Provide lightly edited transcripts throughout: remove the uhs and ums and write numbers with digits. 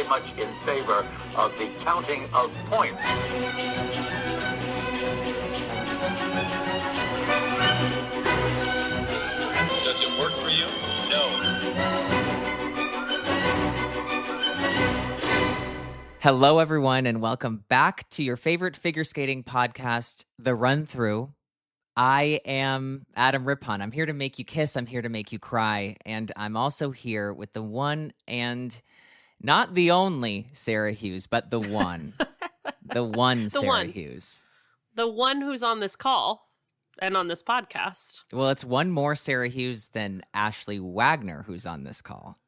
very much in favor of the counting of points. Does it work for you? No. Hello, everyone, and welcome back to your favorite figure skating podcast, The Run Through. I am Adam Rippon. I'm here to make you kiss. I'm here to make you cry. And I'm also here with the one and not the only Sarah Hughes, but the one. the one Sarah Hughes. The one who's on this call and on this podcast. Well, it's one more Sarah Hughes than Ashley Wagner who's on this call.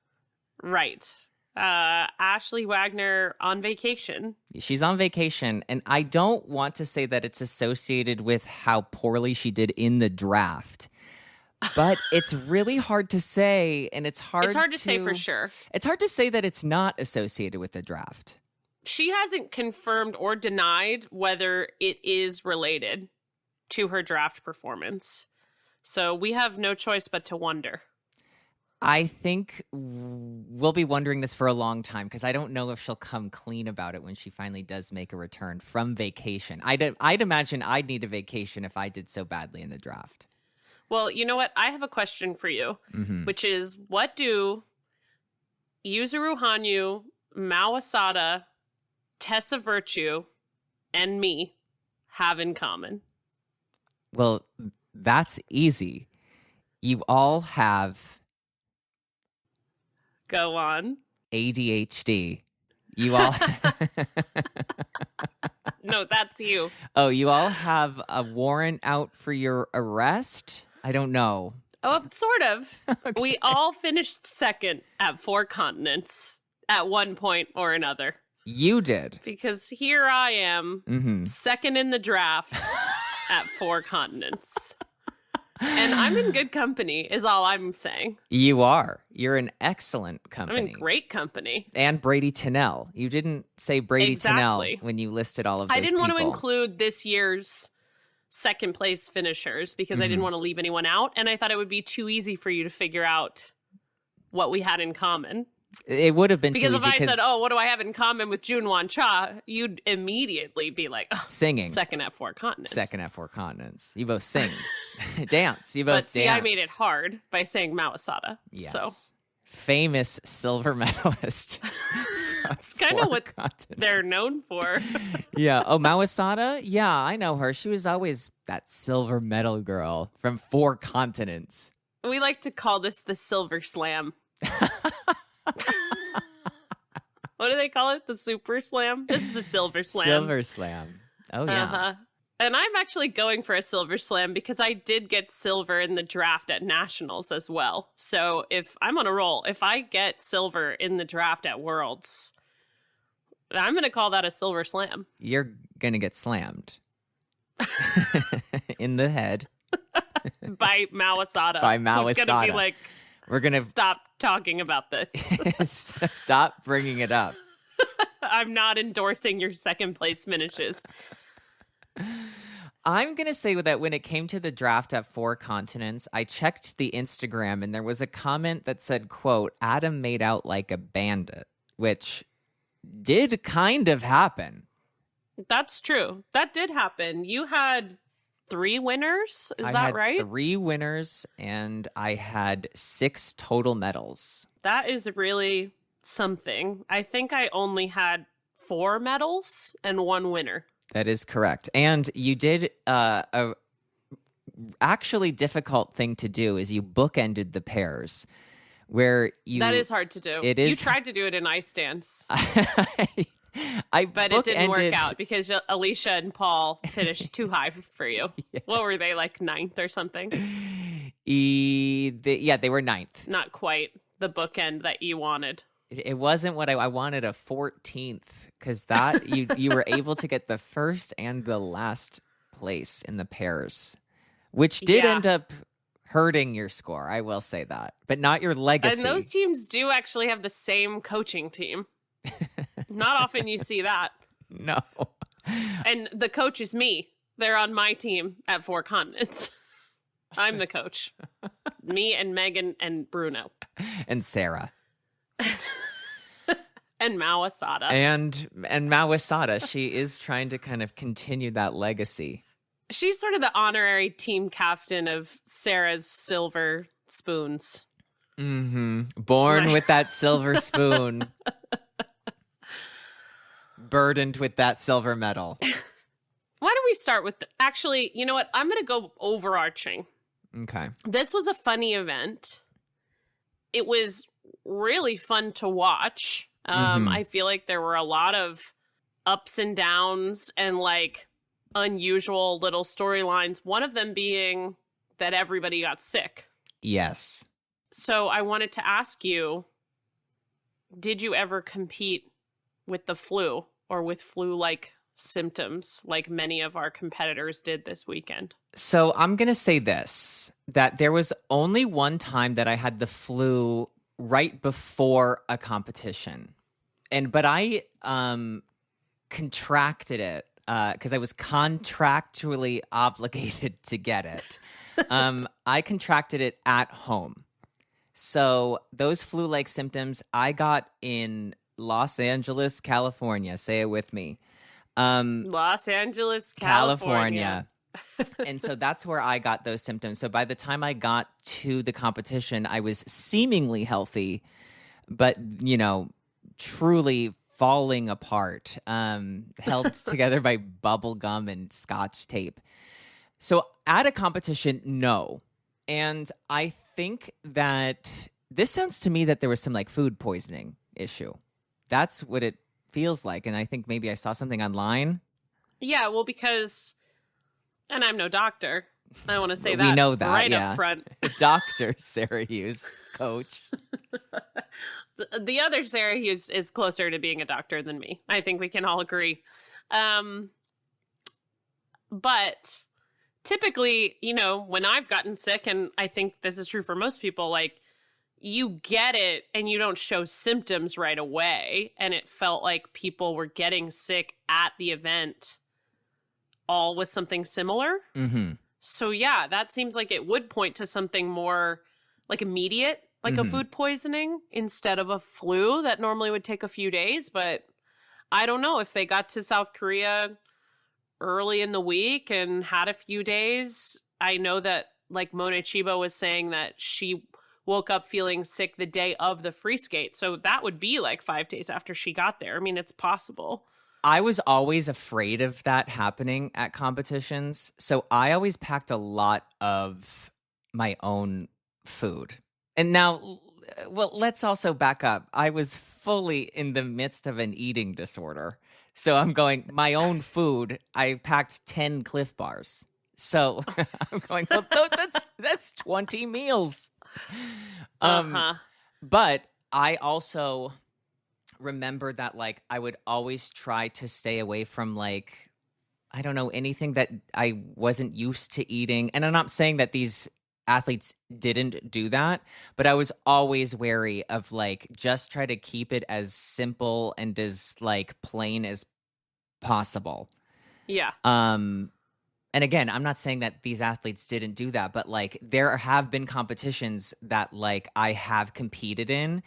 Right. Ashley Wagner on vacation. She's on vacation, and I don't want to say that it's associated with how poorly she did in the draft, but it's really hard to say, and it's hard to say for sure. It's hard to say that it's not associated with the draft. She hasn't confirmed or denied whether it is related to her draft performance. So we have no choice but to wonder. I think we'll be wondering this for a long time because I don't know if she'll come clean about it when she finally does make a return from vacation. I'd imagine I'd need a vacation if I did so badly in the draft. Well, you know what? I have a question for you, which is, what do Yuzuru Hanyu, Mao Asada, Tessa Virtue, and me have in common? Well, that's easy. You all have... Go on. ADHD. You all... No, that's you. Oh, you all have a warrant out for your arrest? I don't know. Oh, sort of. Okay. We all finished second at 4 continents at one point or another. You did. Because here I am, second in the draft at 4 continents. And I'm in good company, is all I'm saying. You are. You're in excellent company. I'm in great company. And Brady Tennell. You didn't say Brady Tennell when you listed all of those I didn't want to people. include this year's second place finishers because I didn't want to leave anyone out. And I thought it would be too easy for you to figure out what we had in common. It would have been because too easy. Because if I said, oh, what do I have in common with Junwan Cha, you'd immediately be like, oh, singing. Second at 4 continents. Second at 4 continents. You both sing. Dance. You both But dance. see, I made it hard by saying Mao Asada. Yes. So. Famous silver medalist. It's kind of what they're known for. Yeah. Oh, Mao Asada? Yeah, I know her. She was always that silver medal girl from 4 continents. We like to call this the Silver Slam. What do they call it? The Super Slam? This is the Silver Slam. Silver Slam. Oh, yeah. Uh-huh. And I'm actually going for a Silver Slam because I did get silver in the draft at Nationals as well. So if I'm on a roll, if I get silver in the draft at Worlds, I'm going to call that a Silver Slam. You're going to get slammed. In the head. By Mao Asada. By Mao Asada. It's going to be like... We're going to stop talking about this. Stop bringing it up. I'm not endorsing your second place finishes. I'm going to say that when it came to the draft at 4 continents, I checked the Instagram and there was a comment that said, quote, Adam made out like a bandit, which did kind of happen. That's true. That did happen. You had 3 winners, is that right? 3 winners, and I had 6 total medals. That is really something. I think I only had 4 medals and 1 winner. That is correct. And you did a actually difficult thing to do is you bookended the pairs where you... That is hard to do. It is. You tried to do it in ice dance. But it didn't work out because Alicia and Paul finished too high for you. Yeah. What were they, like 9th or something? They were 9th. Not quite the bookend that you wanted. It wasn't what I wanted, a 14th, because that you were able to get the first and the last place in the pairs, which did end up hurting your score. I will say that, but not your legacy. And those teams do actually have the same coaching team. Not often you see that. No. And the coach is me. They're on my team at 4 continents. I'm the coach. Me and Megan and Bruno. And Sarah. And Mao Asada. And Mao Asada, she is trying to kind of continue that legacy. She's sort of the honorary team captain of Sarah's silver spoons. Born with that silver spoon. Burdened with that silver medal. Why don't we start with actually, you know what? I'm going to go overarching. Okay. This was a funny event. It was really fun to watch. I feel like there were a lot of ups and downs and like unusual little storylines. One of them being that everybody got sick. Yes. So I wanted to ask you, did you ever compete with the flu or with flu-like symptoms like many of our competitors did this weekend? So I'm going to say this, that there was only one time that I had the flu right before a competition. But I contracted it because I was contractually obligated to get it. I contracted it at home. So those flu-like symptoms I got in Los Angeles, California. Say it with me. Los Angeles, California. And so that's where I got those symptoms. So by the time I got to the competition, I was seemingly healthy, but, you know, truly falling apart, held together by bubble gum and scotch tape. So at a competition, no. And I think that this sounds to me that there was some like food poisoning issue. That's what it feels like. And I think maybe I saw something online. Yeah, well, because, and I'm no doctor. I want to say that we know that right yeah. up front. Dr. Sarah Hughes, coach. The other Sarah Hughes is closer to being a doctor than me. I think we can all agree. But typically, you know, when I've gotten sick, and I think this is true for most people, like, you get it and you don't show symptoms right away. And it felt like people were getting sick at the event all with something similar. So yeah, that seems like it would point to something more like immediate, like a food poisoning instead of a flu that normally would take a few days. But I don't know if they got to South Korea early in the week and had a few days. I know that like Mona Chiba was saying that she woke up feeling sick the day of the free skate. So that would be like 5 days after she got there. I mean, it's possible. I was always afraid of that happening at competitions. So I always packed a lot of my own food. And now, well, let's also back up. I was fully in the midst of an eating disorder. So I'm going, my own food, I packed 10 Cliff Bars. So I'm going, well, that's 20 meals. But I also remember that, like, I would always try to stay away from, like, I don't know, anything that I wasn't used to eating. And I'm not saying that these athletes didn't do that, but I was always wary of, like, just try to keep it as simple and as, like, plain as possible. Yeah. And again, I'm not saying that these athletes didn't do that, but like there have been competitions that like I have competed in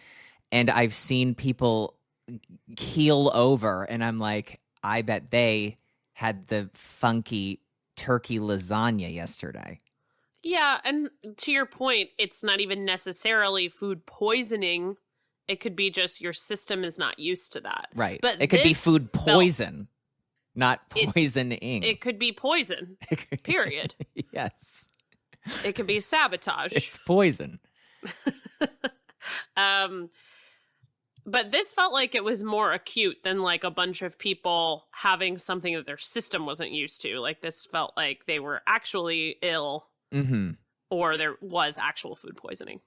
and I've seen people keel over and I'm like, I bet they had the funky turkey lasagna yesterday. Yeah, and to your point, it's not even necessarily food poisoning. It could be just your system is not used to that. Right. But it could be food poison. Not poisoning. It could be poison, period. Yes. It could be sabotage. It's poison. But this felt like it was more acute than like a bunch of people having something that their system wasn't used to. Like this felt like they were actually ill or there was actual food poisoning.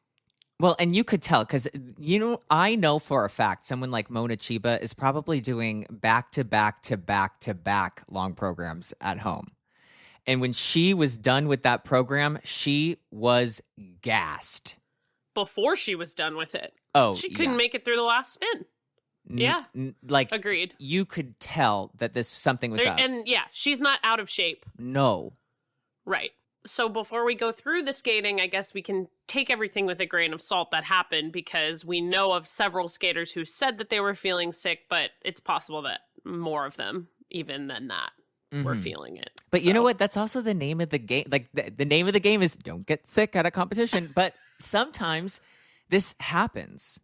Well, and you could tell because, you know, I know for a fact someone like Mona Chiba is probably doing back-to-back-to-back-to-back long programs at home. And when she was done with that program, she was gassed. Before she was done with it. Oh, she couldn't make it through the last spin. Yeah. Like, agreed. You could tell that something was up. And yeah, she's not out of shape. No. Right. so before we go through the skating, I guess we can take everything with a grain of salt that happened, because we know of several skaters who said that they were feeling sick, but it's possible that more of them, even than that, were feeling it. But you know what? That's also the name of the game. Like the name of the game is don't get sick at a competition. But sometimes this happens.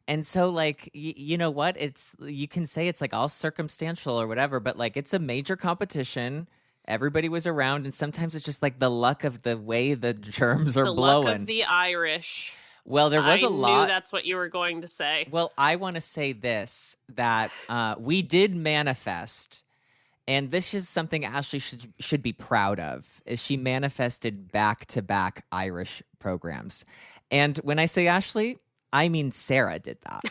And so like, you know what? You can say it's like all circumstantial or whatever, but like it's a major competition. Everybody was around, and sometimes it's just like the luck of the way the germs are blowing. The luck of the Irish. Well, there was a lot. I knew that's what you were going to say. Well, I want to say this, that we did manifest, and this is something Ashley should be proud of, is she manifested back-to-back Irish programs. And when I say Ashley, I mean Sarah did that.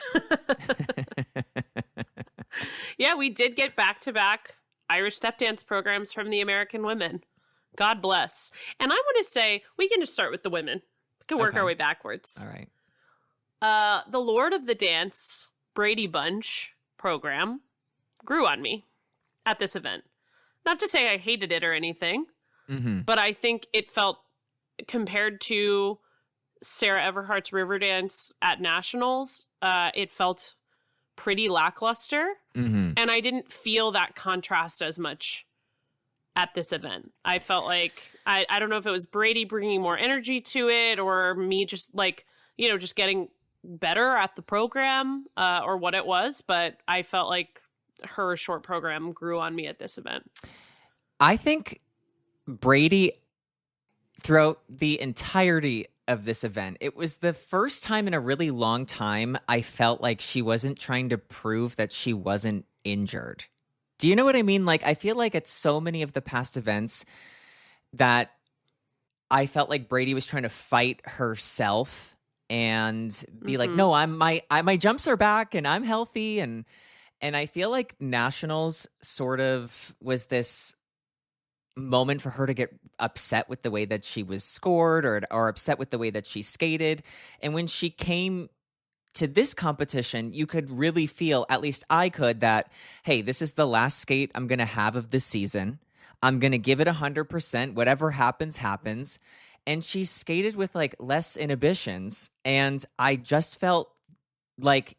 Yeah, we did get back-to-back Irish step dance programs from the American women. God bless. And I want to say, we can just start with the women. We can work our way backwards. All right. The Lord of the Dance Brady Bunch program grew on me at this event. Not to say I hated it or anything, but I think it felt, compared to Sarah Everhart's Riverdance at Nationals, it felt pretty lackluster. And I didn't feel that contrast as much at this event. I felt like, I don't know if it was Brady bringing more energy to it, or me just like, just getting better at the program, or what it was, but I felt like her short program grew on me at this event. I think Brady, throughout the entirety of this event, it was the first time in a really long time I felt like she wasn't trying to prove that she wasn't injured. Do you know what I mean? Like, I feel like at so many of the past events that I felt like Brady was trying to fight herself and be like, no, my jumps are back and I'm healthy. And I feel like Nationals sort of was this moment for her to get upset with the way that she was scored, or upset with the way that she skated. And when she came to this competition, you could really feel, at least I could, that, hey, this is the last skate I'm going to have of this season. I'm going to give it 100%. Whatever happens, happens. And she skated with like less inhibitions. And I just felt like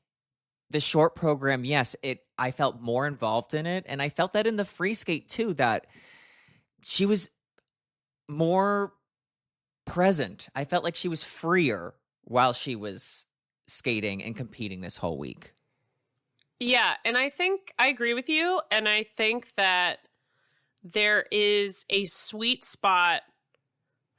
the short program, yes, I felt more involved in it. And I felt that in the free skate too, that she was more present. I felt like she was freer while she was skating and competing this whole week. Yeah, and I think I agree with you. And I think that there is a sweet spot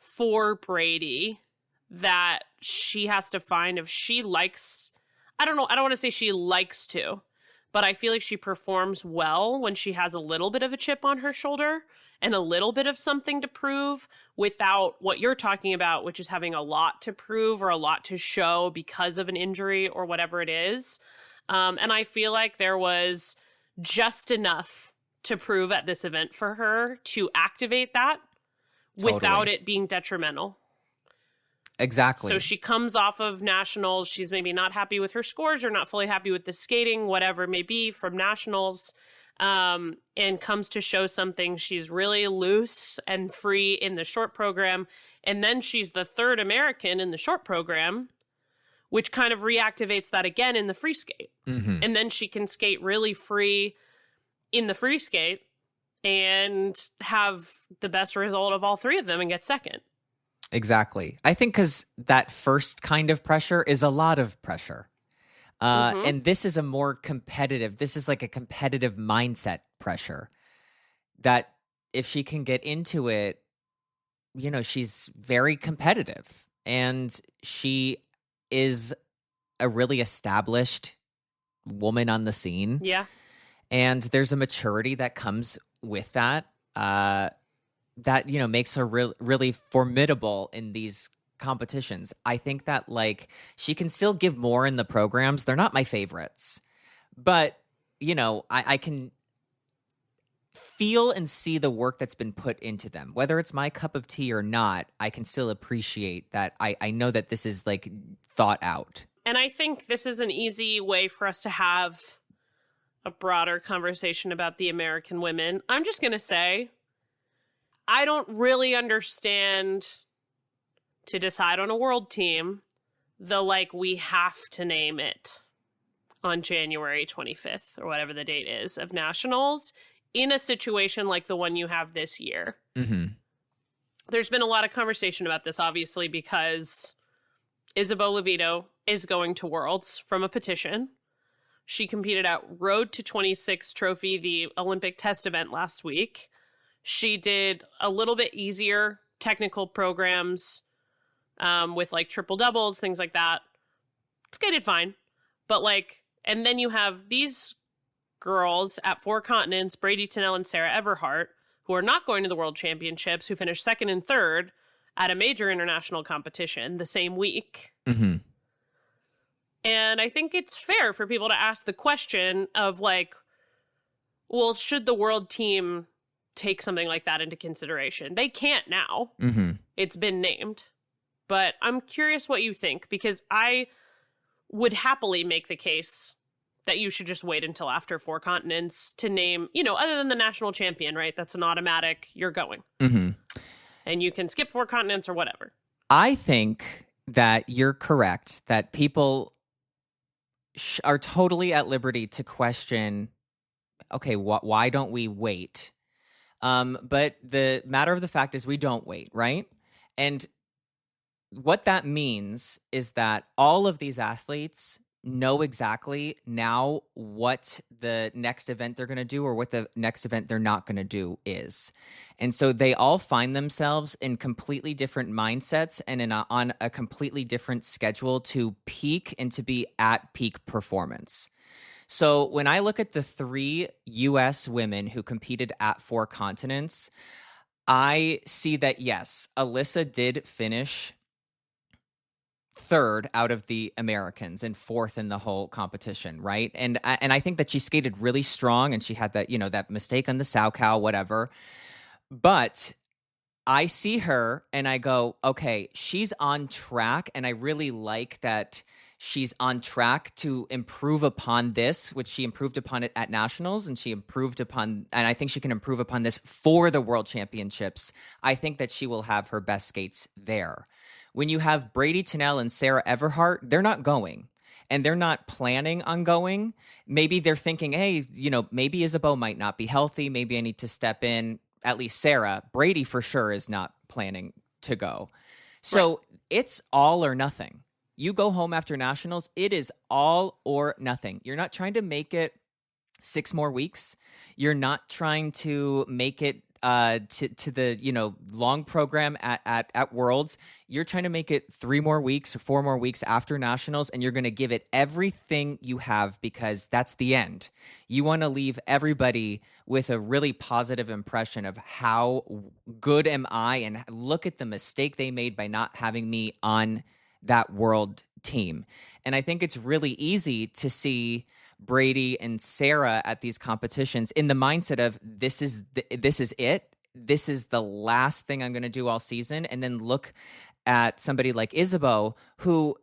for Brady that she has to find if she likes. I don't know. I don't want to say she likes to, but I feel like she performs well when she has a little bit of a chip on her shoulder and a little bit of something to prove, without what you're talking about, which is having a lot to prove or a lot to show because of an injury or whatever it is. And I feel like there was just enough to prove at this event for her to activate that without it being detrimental. Exactly. So she comes off of Nationals. She's maybe not happy with her scores or not fully happy with the skating, whatever it may be from Nationals, and comes to show something. She's really loose and free in the short program. And then she's the third American in the short program, which kind of reactivates that again in the free skate. And then she can skate really free in the free skate and have the best result of all three of them and get second. Exactly. I think because that first kind of pressure is a lot of pressure. And this is a more competitive, this is like a competitive mindset pressure that if she can get into it, she's very competitive, and she is a really established woman on the scene. Yeah. And there's a maturity that comes with that, that, makes her really formidable in these competitions. I think that like she can still give more in the programs. They're not my favorites, but I can feel and see the work that's been put into them. Whether it's my cup of tea or not, I can still appreciate that. I know that this is like thought out. And I think this is an easy way for us to have a broader conversation about the American women. I'm just going to say, I don't really understand, to decide on a world team, the like, we have to name it on January 25th or whatever the date is of nationals in a situation like the one you have this year. Mm-hmm. There's been a lot of conversation about this, obviously, because Isabeau Levito is going to Worlds from a petition. She competed at Road to 26 Trophy, the Olympic test event last week. She did a little bit easier technical programs with like triple doubles, things like that. Skated fine. But like, and then you have these girls at Four Continents, Brady Tennell and Sarah Everhart, who are not going to the World Championships, who finished second and third at a major international competition the same week. Mm-hmm. And I think it's fair for people to ask the question of like, well, should the world team take something like that into consideration? They can't now. Mm-hmm. It's been named. But I'm curious what you think, because I would happily make the case that you should just wait until after Four Continents to name, you know, other than the national champion, right? That's an automatic, you're going. Mm-hmm. And you can skip Four Continents or whatever. I think that you're correct, that people are totally at liberty to question, okay, why don't we wait? But the matter of the fact is we don't wait, right? And what that means is that all of these athletes know exactly now what the next event they're going to do or what the next event they're not going to do is. And so they all find themselves in completely different mindsets and on a completely different schedule to peak and to be at peak performance. So when I look at the 3 U.S. women who competed at Four Continents, I see that, yes, Alyssa did finish third out of the Americans and fourth in the whole competition, right? And I think that she skated really strong, and she had that, you know, that mistake on the sow cow, whatever. But I see her and I go, okay, she's on track, and I really like that she's on track to improve upon this, which she improved upon it at nationals, and she improved upon, and I think she can improve upon this for the World Championships. I think that she will have her best skates there. When you have Brady Tennell and Sarah Everhart, they're not going, and they're not planning on going. Maybe they're thinking, hey, you know, maybe Isabeau might not be healthy. Maybe I need to step in. At least Sarah. Brady for sure is not planning to go. So right. It's all or nothing. You go home after nationals, it is all or nothing. You're not trying to make it 6 more weeks. You're not trying to make it to the, you know, long program at Worlds. You're trying to make it 3 more weeks or 4 more weeks after nationals, and you're going to give it everything you have, because that's the end. You want to leave everybody with a really positive impression of how good am I, and look at the mistake they made by not having me on that world team. And I think it's really easy to see Brady and Sarah at these competitions in the mindset of this is it. This is the last thing I'm going to do all season. And then look at somebody like Isabeau, who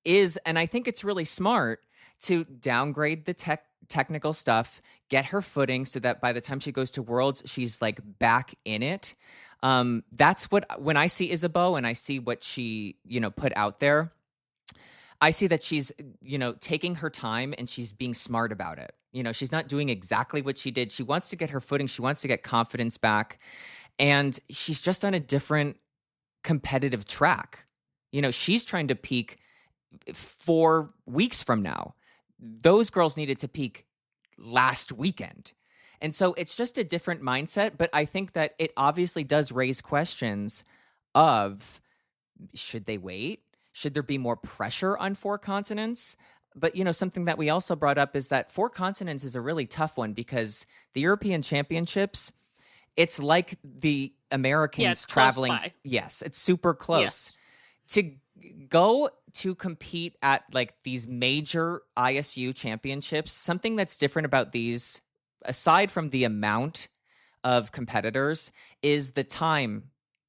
is, and I think it's really smart to downgrade the technical stuff, get her footing so that by the time she goes to Worlds, she's like back in it. That's what, when I see Isabeau and I see what she, you know, put out there, I see that she's, you know, taking her time and she's being smart about it. You know, she's not doing exactly what she did. She wants to get her footing. She wants to get confidence back. And she's just on a different competitive track. You know, she's trying to peak 4 weeks from now. Those girls needed to peak last weekend. And so it's just a different mindset. But I think that it obviously does raise questions of, should they wait? Should there be more pressure on Four Continents? But, you know, something that we also brought up is that Four Continents is a really tough one, because the European Championships, it's like the Americans traveling. Close by. Yes, it's super close. Yes. To go to compete at like these major ISU championships, something that's different about these, aside from the amount of competitors, is the time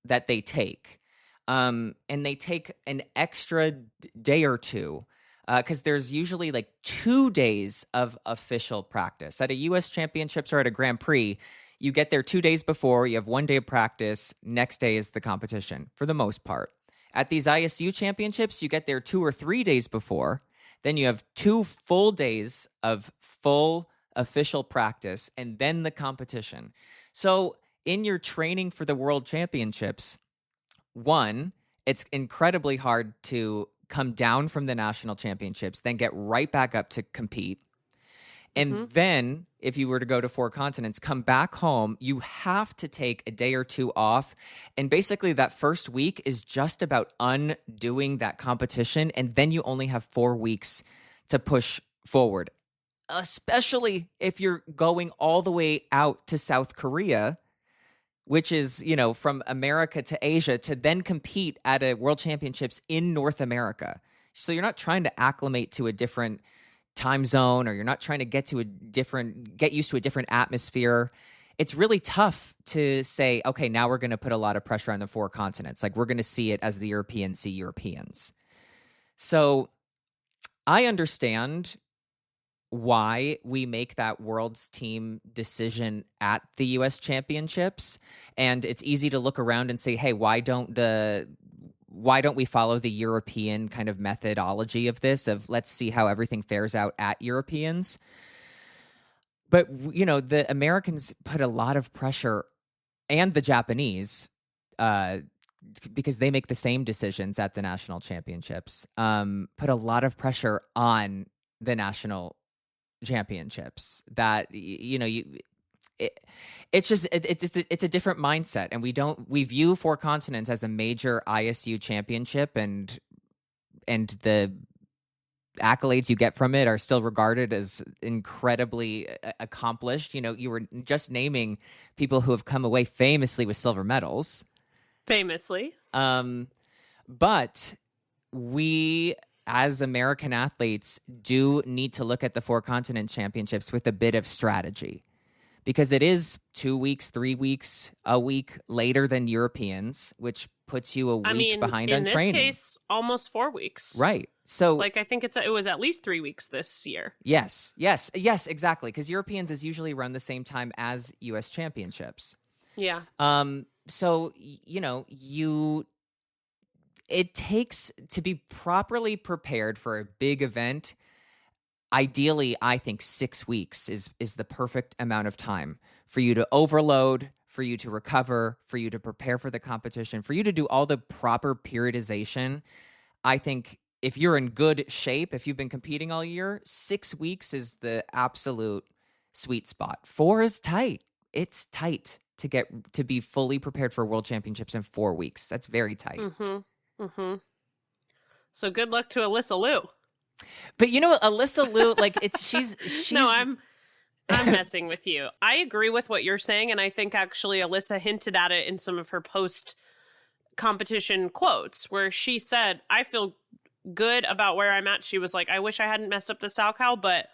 that they take. And they take an extra day or two, because there's usually like 2 days of official practice. At a U.S. Championships or at a Grand Prix, you get there 2 days before, you have 1 day of practice, next day is the competition for the most part. At these ISU championships, you get there 2 or 3 days before, then you have 2 full days of full official practice, and then the competition. So in your training for the World Championships, one, it's incredibly hard to come down from the national championships, then get right back up to compete. And then if you were to go to 4 continents, come back home, you have to take a day or 2 off. And basically that first week is just about undoing that competition. And then you only have 4 weeks to push forward, especially if you're going all the way out to South Korea, which is, you know, from America to Asia, to then compete at a World Championships in North America. So you're not trying to acclimate to a different time zone, or you're not trying to get used to a different atmosphere. It's really tough to say, okay, now we're going to put a lot of pressure on the 4 continents. Like, we're going to see it as the Europeans see Europeans. So I understand why we make that world's team decision at the US championships. And it's easy to look around and say, hey, why don't we follow the European kind of methodology of this, of let's see how everything fares out at Europeans? But, you know, the Americans put a lot of pressure, and the Japanese, because they make the same decisions at the national championships, put a lot of pressure on the national championships that, you know, it's a different mindset, and we view 4 continents as a major ISU championship, and the accolades you get from it are still regarded as incredibly accomplished. You know, you were just naming people who have come away famously with silver medals. Famously. But we, as American athletes, do need to look at the 4 continent championships with a bit of strategy, because it is 2 weeks, 3 weeks, a week later than Europeans, which puts you a week behind on training. In this case, almost 4 weeks. Right. So, like, I think it was at least 3 weeks this year. Yes, exactly. Because Europeans is usually run the same time as U.S. championships. Yeah. So, you know, it takes to be properly prepared for a big event. Ideally, I think 6 weeks is the perfect amount of time for you to overload, for you to recover, for you to prepare for the competition, for you to do all the proper periodization. I think if you're in good shape, if you've been competing all year, 6 weeks is the absolute sweet spot. 4 is tight. It's tight to be fully prepared for World Championships in 4 weeks. That's very tight. So good luck to Alyssa Liu. But you know, Alyssa Liu, like, she's No, I'm messing with you. I agree with what you're saying, and I think actually Alyssa hinted at it in some of her post competition quotes, where she said, I feel good about where I'm at. She was like, I wish I hadn't messed up the Salchow, but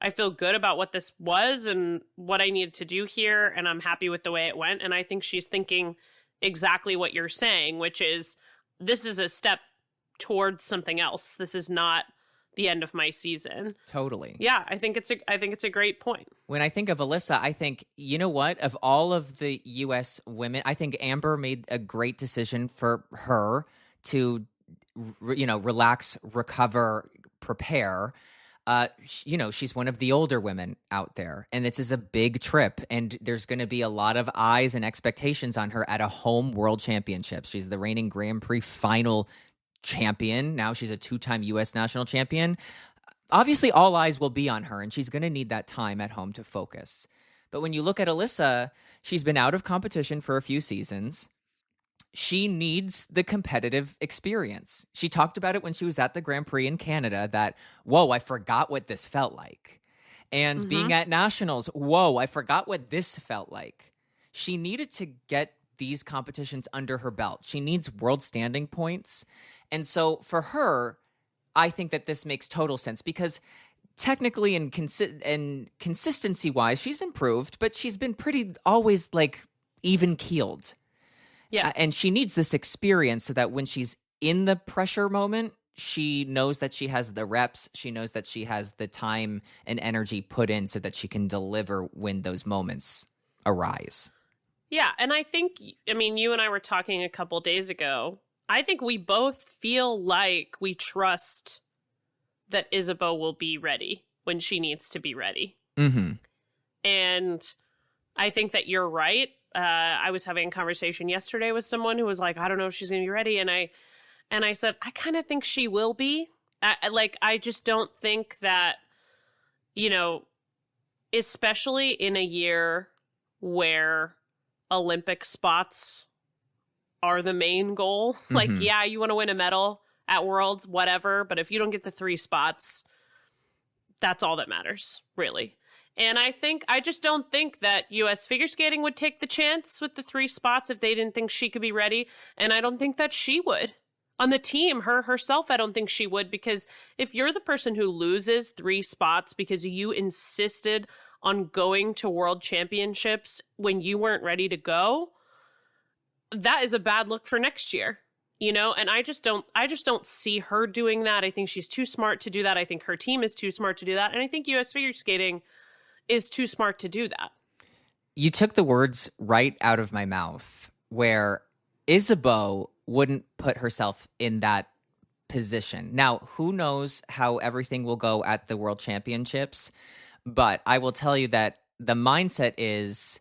I feel good about what this was and what I needed to do here, and I'm happy with the way it went. And I think she's thinking exactly what you're saying, which is, this is a step towards something else. This is not the end of my season. Totally. Yeah, I think it's a great point. When I think of Alyssa, I think, you know what? Of all of the U.S. women, I think Amber made a great decision for her to, you know, relax, recover, prepare. You know, she's one of the older women out there, and this is a big trip, and there's going to be a lot of eyes and expectations on her at a home World Championship. She's the reigning Grand Prix final champion. Now she's a 2-time U.S. national champion. Obviously, all eyes will be on her, and she's going to need that time at home to focus. But when you look at Alyssa, she's been out of competition for a few seasons. She needs the competitive experience. She talked about it when she was at the Grand Prix in Canada, that, whoa, I forgot what this felt like. And being at nationals, whoa, I forgot what this felt like. She needed to get these competitions under her belt. She needs world standing points. And so for her, I think that this makes total sense, because technically and consistency-wise, she's improved, but she's been pretty always like even-keeled. Yeah. And she needs this experience so that when she's in the pressure moment, she knows that she has the reps. She knows that she has the time and energy put in so that she can deliver when those moments arise. Yeah, and I think, I mean, you and I were talking a couple days ago. I think we both feel like we trust that Isabeau will be ready when she needs to be ready. Mm-hmm. And I think that you're right. I was having a conversation yesterday with someone who was like, I don't know if she's going to be ready. And I said, I kind of think she will be. I just don't think that, you know, especially in a year where Olympic spots are the main goal. Mm-hmm. Like, yeah, you want to win a medal at Worlds, whatever. But if you don't get the 3 spots, that's all that matters, really. And I just don't think that U.S. figure skating would take the chance with the 3 spots if they didn't think she could be ready. And I don't think that she would. On the team, herself, I don't think she would, because if you're the person who loses 3 spots because you insisted on going to World Championships when you weren't ready to go, that is a bad look for next year. You know, and I just don't see her doing that. I think she's too smart to do that. I think her team is too smart to do that. And I think U.S. figure skating is too smart to do that. You took the words right out of my mouth, where Isabeau wouldn't put herself in that position. Now, who knows how everything will go at the World Championships, but I will tell you that the mindset is,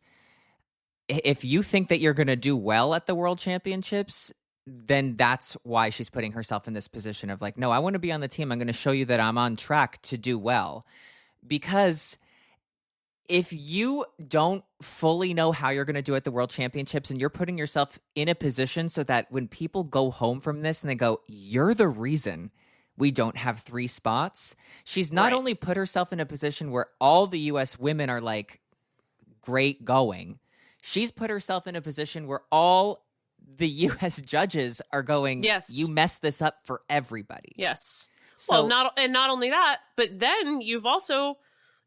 if you think that you're going to do well at the World Championships, then that's why she's putting herself in this position of like, no, I want to be on the team. I'm going to show you that I'm on track to do well. Because if you don't fully know how you're going to do at the World Championships, and you're putting yourself in a position so that when people go home from this and they go, you're the reason we don't have 3 spots, she's not only put herself in a position where all the U.S. women are like, great going, she's put herself in a position where all the U.S. judges are going, yes, you messed this up for everybody. Yes. So, not only that, but then you've also,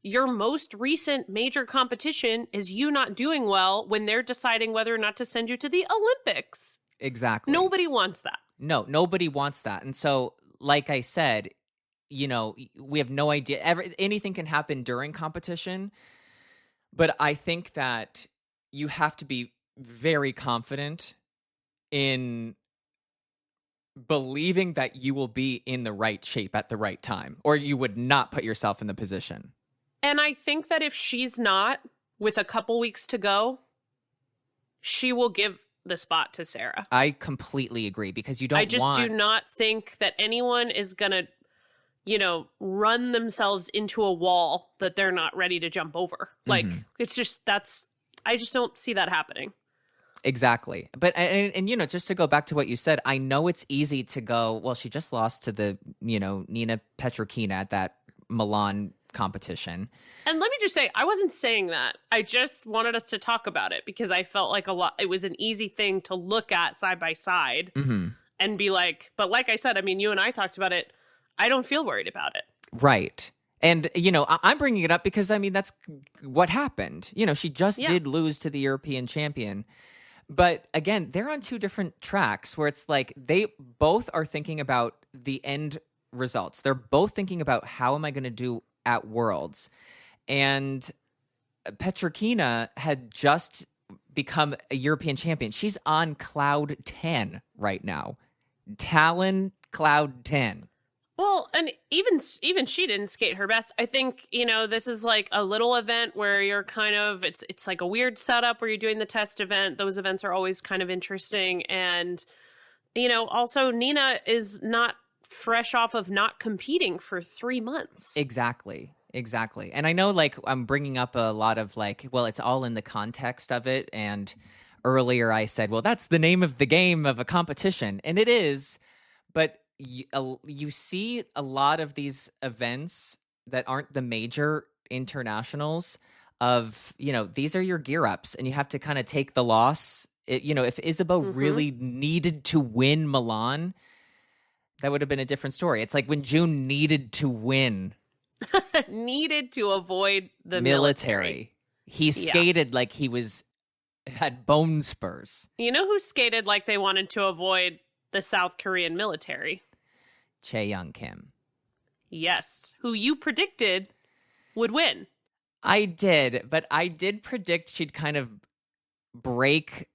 your most recent major competition is you not doing well when they're deciding whether or not to send you to the Olympics. Exactly. Nobody wants that. No, nobody wants that. And so, like I said, you know, we have no idea. Anything can happen during competition. But I think that you have to be very confident in believing that you will be in the right shape at the right time, or you would not put yourself in the position. And I think that if she's not, with a couple weeks to go, she will give the spot to Sarah. I completely agree, because you don't I just do not think that anyone is going to, you know, run themselves into a wall that they're not ready to jump over. Like, it's just, I just don't see that happening. Exactly. But, and, you know, just to go back to what you said, I know it's easy to go, well, she just lost to the, you know, Nina Petrokina at that Milan competition. And let me just say, I wasn't saying that. I just wanted us to talk about it because I felt like it was an easy thing to look at side by side and be like, but like I said, I mean, you and I talked about it. I don't feel worried about it. Right. And, you know, I'm bringing it up because, I mean, that's what happened. You know, she just did lose to the European champion. But again, they're on 2 different tracks where it's like they both are thinking about the end results. They're both thinking about, how am I going to do at Worlds? And Petrokina had just become a European champion. She's on cloud 10 right now. Talon cloud 10. Well, and even she didn't skate her best. I think, you know, this is like a little event where you're kind of, it's like a weird setup where you're doing the test event. Those events are always kind of interesting. And, you know, also Nina is not fresh off of not competing for 3 months. Exactly. And I know, like, I'm bringing up a lot of like, well, it's all in the context of it. And earlier I said, well, that's the name of the game of a competition. And it is, but you see a lot of these events that aren't the major internationals of, you know, these are your gear ups and you have to kind of take the loss. You know, if Isabeau really needed to win Milan, that would have been a different story. It's like when June needed to win. Needed to avoid the military. He skated like he had bone spurs. You know who skated like they wanted to avoid the South Korean military? Chae Young Kim. Yes, who you predicted would win. I did, but I did predict she'd kind of break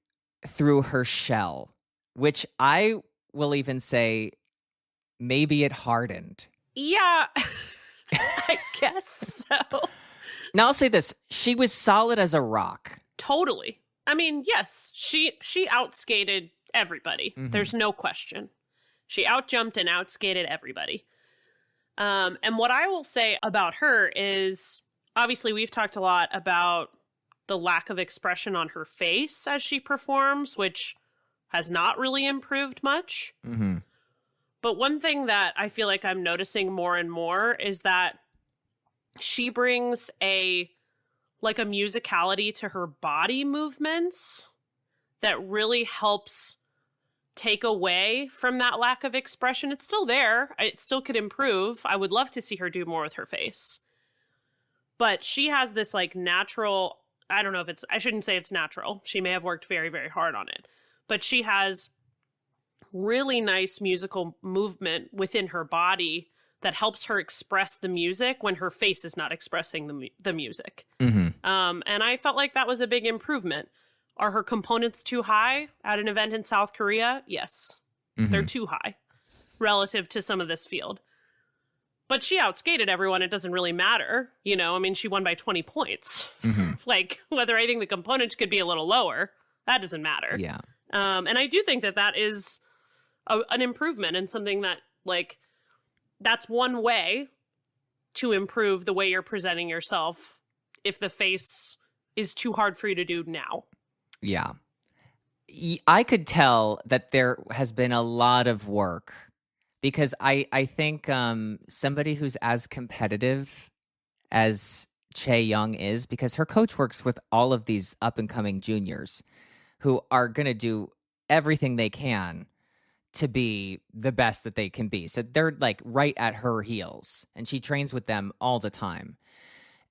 through her shell, which I will even say maybe it hardened. Yeah, I guess so. Now I'll say this, she was solid as a rock. Totally. I mean, yes, she outskated everybody. Mhm. There's no question. She outjumped and outskated everybody. And what I will say about her is, obviously, we've talked a lot about the lack of expression on her face as she performs, which has not really improved much. Mm-hmm. But one thing that I feel like I'm noticing more and more is that she brings a musicality to her body movements that really helps take away from that lack of expression. It's still there. It still could improve. I would love to see her do more with her face. But she has this like natural, I don't know if I shouldn't say it's natural. She may have worked very, very hard on it. But she has really nice musical movement within her body that helps her express the music when her face is not expressing the music. Mm-hmm. And I felt like that was a big improvement. Are her components too high at an event in South Korea? Yes. Mm-hmm. They're too high relative to some of this field. But she outskated everyone. It doesn't really matter. You know, I mean, she won by 20 points. Mm-hmm. Like, whether I think the components could be a little lower, that doesn't matter. Yeah. And I do think that is an improvement and something that, like, that's one way to improve the way you're presenting yourself if the face is too hard for you to do now. Yeah. I could tell that there has been a lot of work because I think somebody who's as competitive as Chae Young is, because her coach works with all of these up-and-coming juniors who are going to do everything they can to be the best that they can be. So they're like right at her heels, and she trains with them all the time.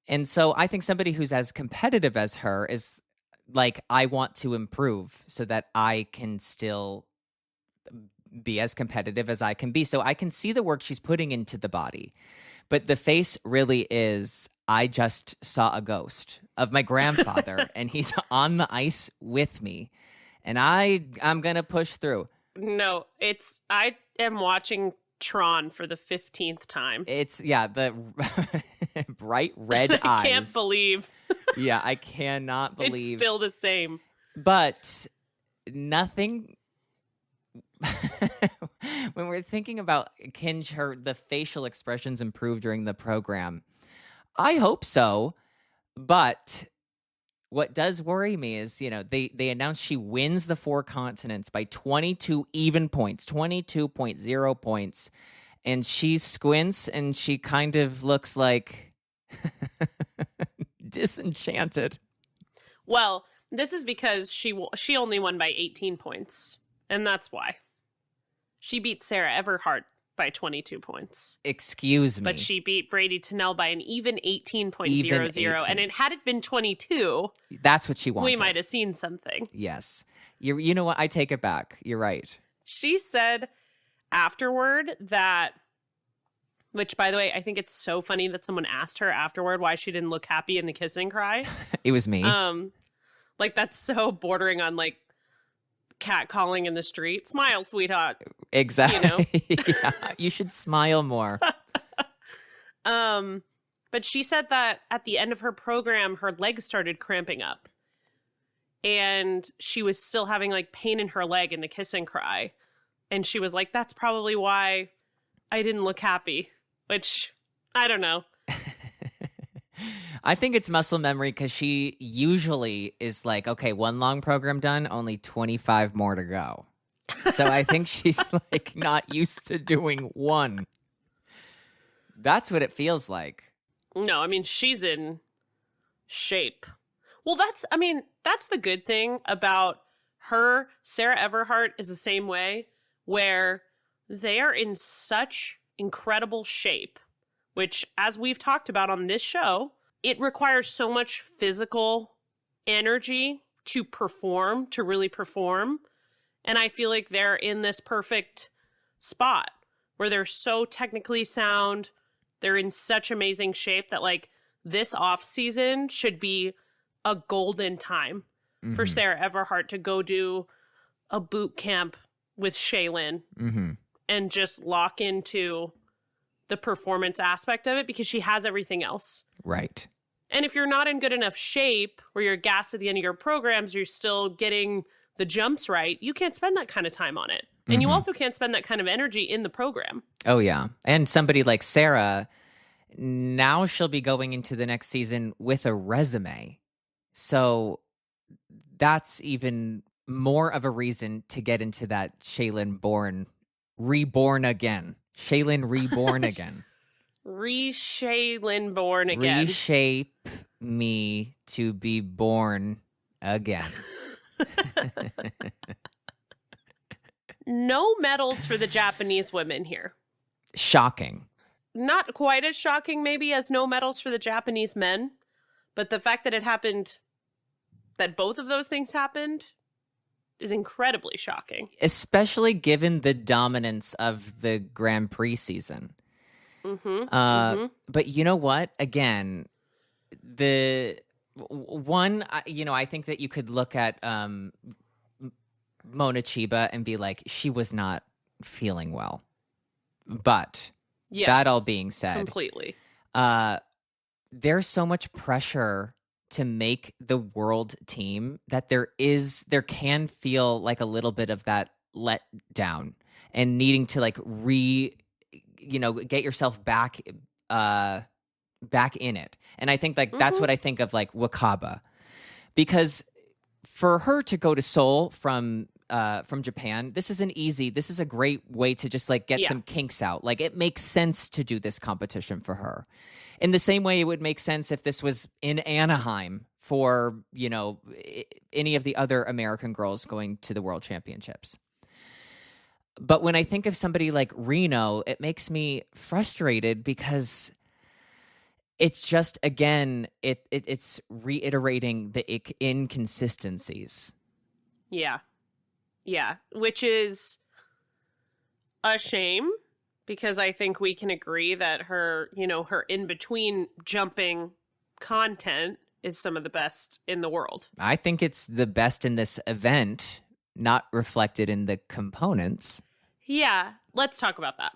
And so I think somebody who's as competitive as her is like, I want to improve so that I can still be as competitive as I can be. So I can see the work she's putting into the body. But the face really is, I just saw a ghost of my grandfather and he's on the ice with me. And I'm going to push through. No, I am watching Tron for the 15th time. It's, yeah, the bright red eyes. I can't believe. Yeah, I cannot believe. It's still the same. But nothing. When we're thinking about can the facial expressions improve during the program, I hope so. But what does worry me is, you know, they announced she wins the 4 continents by 22 even points, 22.0 points. And she squints and she kind of looks like disenchanted. Well, this is because she only won by 18 points. And that's why. She beat Sarah Everhart by 22 points. Excuse me. But she beat Brady Tennell by an even 18.00. Even 18. And had it been 22, that's what she wanted. we might have seen something. Yes. You know what? I take it back. You're right. She said afterward that, which, by the way, I think it's so funny that someone asked her afterward why she didn't look happy in the kiss and cry. It was me. Like, that's so bordering on, like, cat calling in the street. Smile, sweetheart. Exactly. You know? Yeah, you should smile more. But she said that at the end of her program, her legs started cramping up. And she was still having, like, pain in her leg in the kiss and cry. And she was like, that's probably why I didn't look happy. Which, I don't know. I think it's muscle memory because she usually is like, okay, 1 long program done, only 25 more to go. So I think she's like not used to doing 1. That's what it feels like. No, I mean, she's in shape. Well, that's the good thing about her. Sarah Everhart is the same way, where they are in such incredible shape, which, as we've talked about on this show, it requires so much physical energy to perform, to really perform. And I feel like they're in this perfect spot where they're so technically sound. They're in such amazing shape that, like, this off season should be a golden time for Sarah Everhart to go do a boot camp with Shaylin and just lock into the performance aspect of it, because she has everything else. Right. And if you're not in good enough shape where you're gassed at the end of your programs, you're still getting the jumps right, you can't spend that kind of time on it. And you also can't spend that kind of energy in the program. Oh, yeah. And somebody like Sarah, now she'll be going into the next season with a resume. So that's even more of a reason to get into that Shaylin reborn again. Shaylin reborn again. Shaylin born again. Reshape me to be born again. No medals for the Japanese women here. Shocking. Not quite as shocking, maybe, as no medals for the Japanese men. But the fact that it happened, that both of those things happened, is incredibly shocking. Especially given the dominance of the Grand Prix season. But you know what? Again, I think that you could look at Mona Chiba and be like, she was not feeling well. But that all being said, completely. There's so much pressure to make the world team that there can feel like a little bit of that let down and needing to like get yourself back in it. And I think like that's what I think of like Wakaba, because for her to go to Seoul from Japan, this is a great way to just like get some kinks out. Like it makes sense to do this competition for her. In the same way it would make sense if this was in Anaheim for, any of the other American girls going to the World Championships. But when I think of somebody like Reno, it makes me frustrated because it's just, again, it's reiterating the inconsistencies. Yeah. Yeah. Which is a shame, because I think we can agree that her in-between jumping content is some of the best in the world. I think it's the best in this event, not reflected in the components. Yeah. Let's talk about that.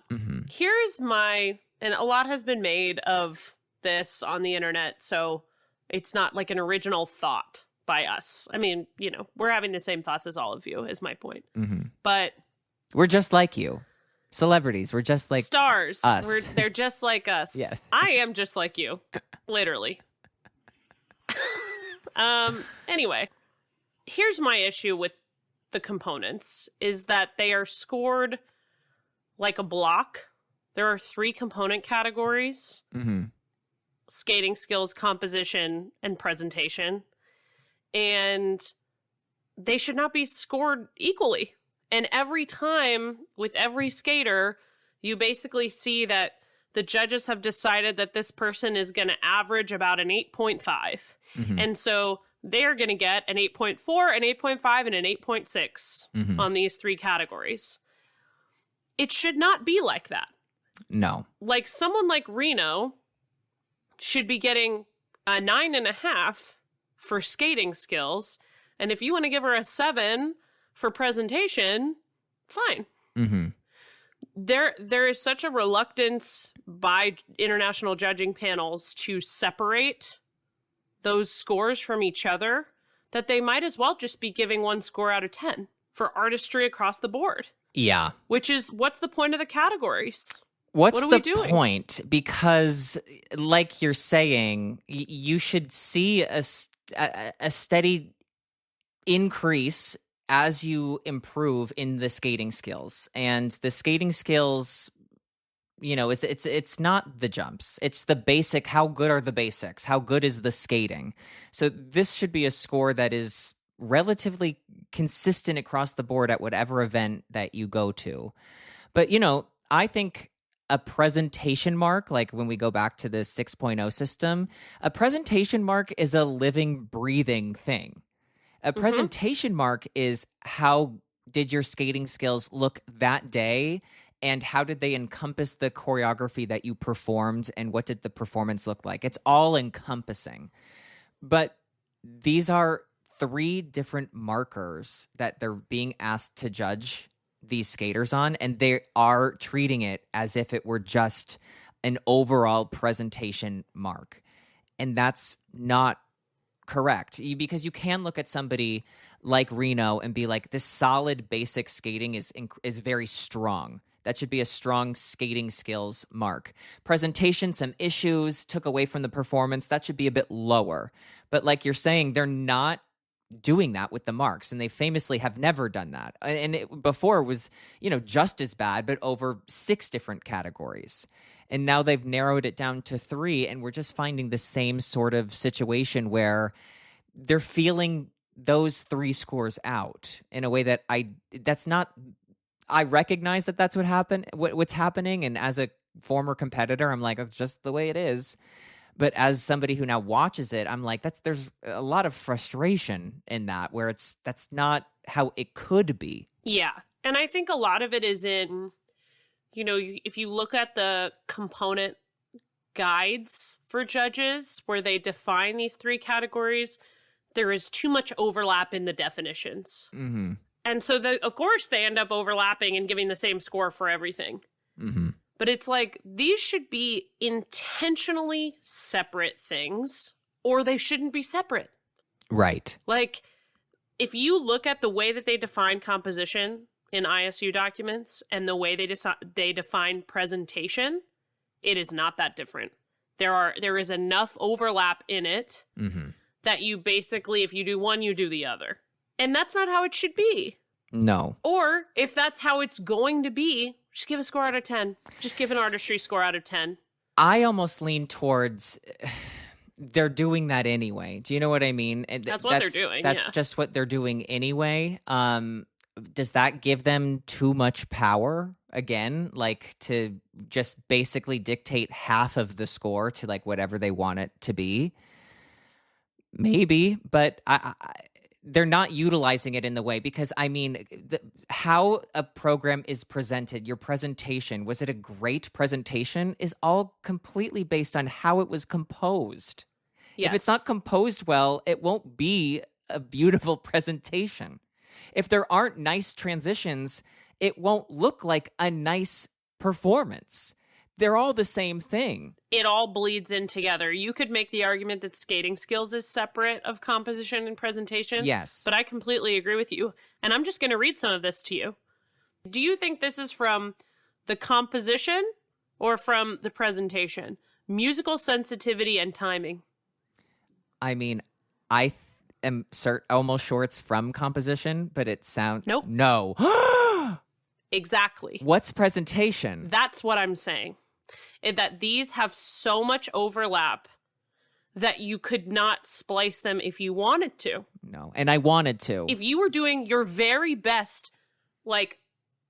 Here's and a lot has been made of this on the internet, so it's not like an original thought by us. I mean, we're having the same thoughts as all of you, is my point. But we're just like you. Celebrities, we're just like stars. Us. They're just like us. Yeah. I am just like you, literally. Anyway, here's my issue with the components is that they are scored like a block. There are 3 component categories: skating skills, composition, and presentation. And they should not be scored equally. And every time with every skater, you basically see that the judges have decided that this person is going to average about an 8.5. And so they're going to get an 8.4, an 8.5, and an 8.6 on these 3 categories. It should not be like that. No. Like someone like Reno should be getting a 9.5 for skating skills. And if you want to give her a 7 for presentation, fine. There is such a reluctance by international judging panels to separate those scores from each other that they might as well just be giving 1 score out of 10 for artistry across the board. Yeah. Which is, what's the point of the categories? What's What are the we doing? point? Because, like you're saying, you should see a steady increase as you improve in the skating skills. And the skating skills, it's not the jumps. It's the basic, how good are the basics? How good is the skating? So this should be a score that is relatively consistent across the board at whatever event that you go to. But, I think a presentation mark, like when we go back to the 6.0 system, a presentation mark is a living, breathing thing. A presentation mark is how did your skating skills look that day and how did they encompass the choreography that you performed, and what did the performance look like? It's all encompassing. But these are 3 different markers that they're being asked to judge these skaters on, and they are treating it as if it were just an overall presentation mark. And that's not correct, because you can look at somebody like Reno and be like, this solid basic skating is very strong. That should be a strong skating skills mark. Presentation, some issues, took away from the performance. That should be a bit lower. But like you're saying, they're not doing that with the marks, and they famously have never done that. And before it was, just as bad, but over 6 different categories. And now they've narrowed it down to 3, and we're just finding the same sort of situation where they're feeling those 3 scores out in a way that I recognize that that's what's happening. And as a former competitor, I'm like, that's just the way it is. But as somebody who now watches it, I'm like, there's a lot of frustration in that, where that's not how it could be. Yeah. And I think a lot of it is in, if you look at the component guides for judges where they define these 3 categories, there is too much overlap in the definitions. Mm-hmm. And so, of course, they end up overlapping and giving the same score for everything. Mm-hmm. But it's like, these should be intentionally separate things, or they shouldn't be separate. Right. Like, if you look at the way that they define composition in ISU documents and the way they define presentation, it is not that different. There is enough overlap in it that you basically, if you do one, you do the other. And that's not how it should be. No. Or if that's how it's going to be, just give a score out of 10. Just give an artistry score out of 10. I almost lean towards they're doing that anyway. Do you know what I mean? That's what they're doing. That's just what they're doing anyway. Does that give them too much power again? Like, to just basically dictate half of the score to like whatever they want it to be? Maybe, but they're not utilizing it in the way, because I mean, how a program is presented, your presentation, was it a great presentation, is all completely based on how it was composed. Yes. If it's not composed well, it won't be a beautiful presentation. If there aren't nice transitions, it won't look like a nice performance. They're all the same thing. It all bleeds in together. You could make the argument that skating skills is separate of composition and presentation. Yes. But I completely agree with you. And I'm just going to read some of this to you. Do you think this is from the composition or from the presentation? Musical sensitivity and timing. I mean, I am almost sure it's from composition, but it sounds... Nope. No. Exactly. What's presentation? That's what I'm saying. That these have so much overlap that you could not splice them if you wanted to. No, and I wanted to. If you were doing your very best, like,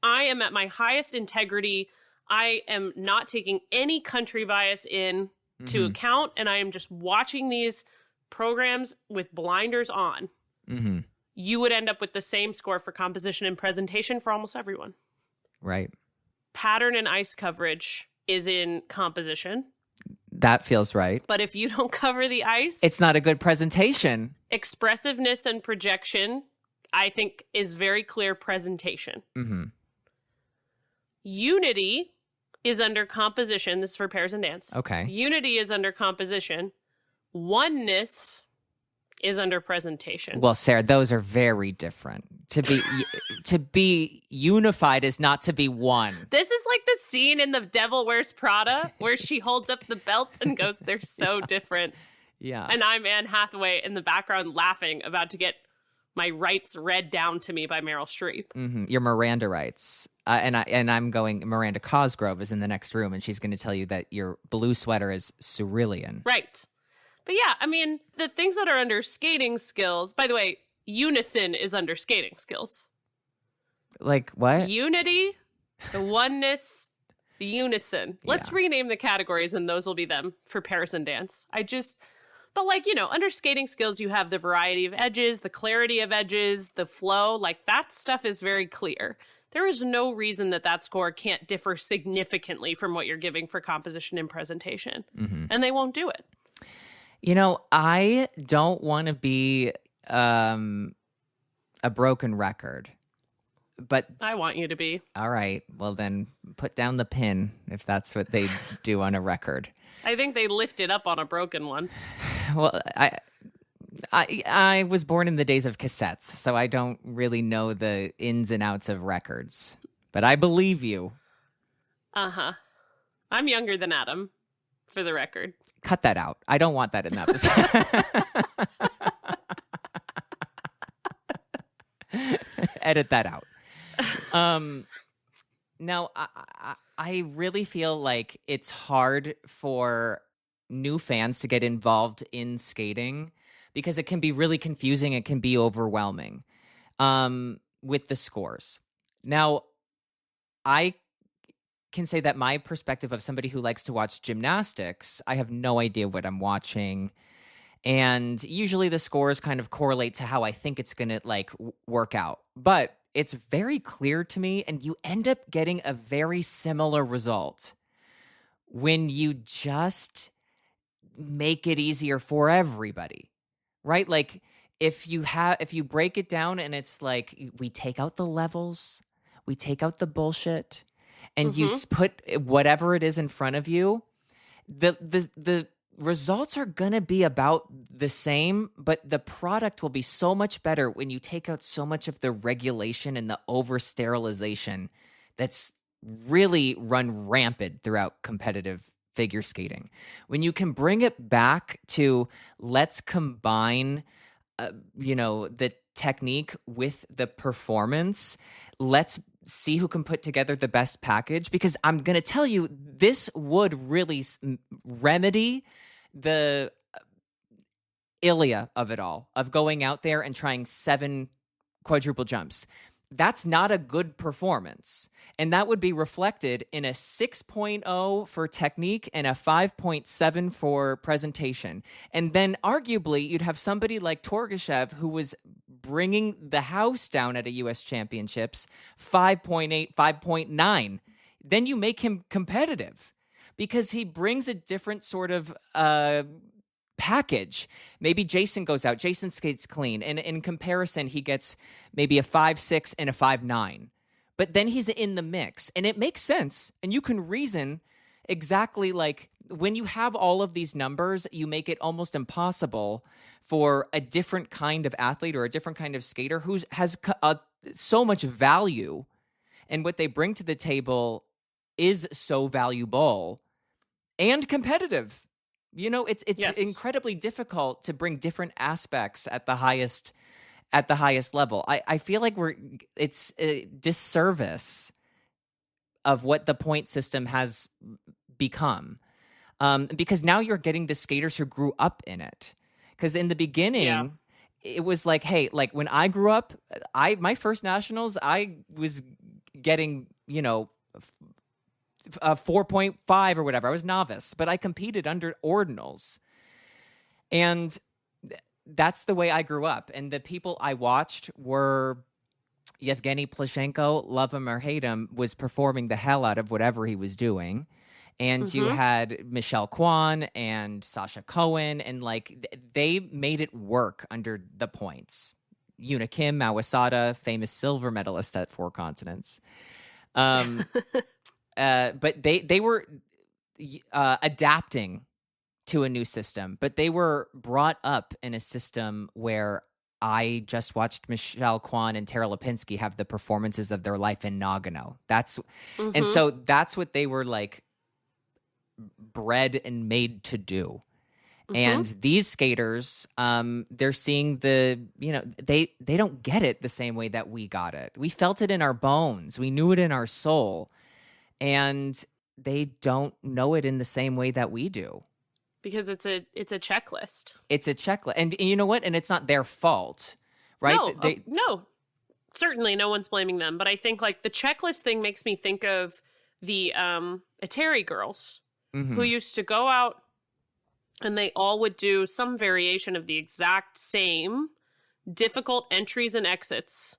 I am at my highest integrity, I am not taking any country bias to account, and I am just watching these programs with blinders on, you would end up with the same score for composition and presentation for almost everyone. Right. Pattern and ice coverage is in composition. That feels right. But if you don't cover the ice... it's not a good presentation. Expressiveness and projection, I think, is very clear presentation. Unity is under composition. This is for pairs and dance. Okay. Unity is under composition. Oneness is under presentation. Well, Sarah, those are very different. To be unified is not to be one. This is like the scene in The Devil Wears Prada where she holds up the belts and goes, they're so different. Yeah. And I'm Anne Hathaway in the background laughing, about to get my rights read down to me by Meryl Streep. Your Miranda rights. And I'm going, Miranda Cosgrove is in the next room, and she's going to tell you that your blue sweater is cerulean. Right. But yeah, I mean, the things that are under skating skills, by the way, unison is under skating skills. Like what? Unity, the oneness, the unison. Let's rename the categories, and those will be them for pairs and dance. But like, under skating skills, you have the variety of edges, the clarity of edges, the flow, like that stuff is very clear. there is no reason that score can't differ significantly from what you're giving for composition and presentation. Mm-hmm. And they won't do it. You know, I don't want to be a broken record, but I want you to be. all right, well then put down the pin if that's what they do on a record. I think they lift it up on a broken one. Well, I was born in the days of cassettes, so I don't really know the ins and outs of records. But I believe you. Uh-huh. I'm younger than Adam, for the record. Cut that out. I don't want that in the episode. Edit that out. Now, I really feel like it's hard for new fans to get involved in skating because it can be really confusing. It can be overwhelming with the scores. Now, I can say that my perspective of somebody who likes to watch gymnastics, I have no idea what I'm watching. And usually the scores kind of correlate to how I think it's going to work out. But it's very clear to me, and you end up getting a very similar result when you just make it easier for everybody, right? Like if you break it down and it's like we take out the levels, we take out the bullshit, and you put whatever it is in front of you, the results are going to be about the same, but the product will be so much better when you take out so much of the regulation and the over-sterilization that's really run rampant throughout competitive figure skating. When you can bring it back to let's combine, the technique with the performance, let's see who can put together the best package, because I'm going to tell you, this would really remedy the ilia of it all, of going out there and trying 7 quadruple jumps. That's not a good performance. And that would be reflected in a 6.0 for technique and a 5.7 for presentation. And then arguably you'd have somebody like Torgashev, who was bringing the house down at a U.S. Championships, 5.8, 5.9. Then you make him competitive because he brings a different sort of package. Maybe Jason goes out. Jason skates clean. And in comparison, he gets maybe a 5.6 and a 5.9. But then he's in the mix. And it makes sense. And you can reason exactly like when you have all of these numbers, you make it almost impossible for a different kind of athlete or a different kind of skater who has so much value. And what they bring to the table is so valuable and competitive. It's Yes. incredibly difficult to bring different aspects at the highest level. I feel like it's a disservice of what the point system has become, because now you're getting the skaters who grew up in it. Because in the beginning, it was like, hey, like when I grew up, my first nationals, I was getting 4.5 or whatever. I was novice, but I competed under ordinals. And that's the way I grew up. And the people I watched were Yevgeny Plashenko, love him or hate him, was performing the hell out of whatever he was doing. And you had Michelle Kwan and Sasha Cohen, and they made it work under the points. Yuna Kim, Mawasada, famous silver medalist at 4 continents. But they were adapting to a new system, but they were brought up in a system where I just watched Michelle Kwan and Tara Lipinski have the performances of their life in Nagano. And so that's what they were bred and made to do. And these skaters, they're seeing they don't get it the same way that we got it. We felt it in our bones. We knew it in our soul. And they don't know it in the same way that we do. Because it's a checklist. It's a checklist. And you know what? And it's not their fault, right? No, certainly no one's blaming them. But I think the checklist thing makes me think of the Atari girls who used to go out and they all would do some variation of the exact same difficult entries and exits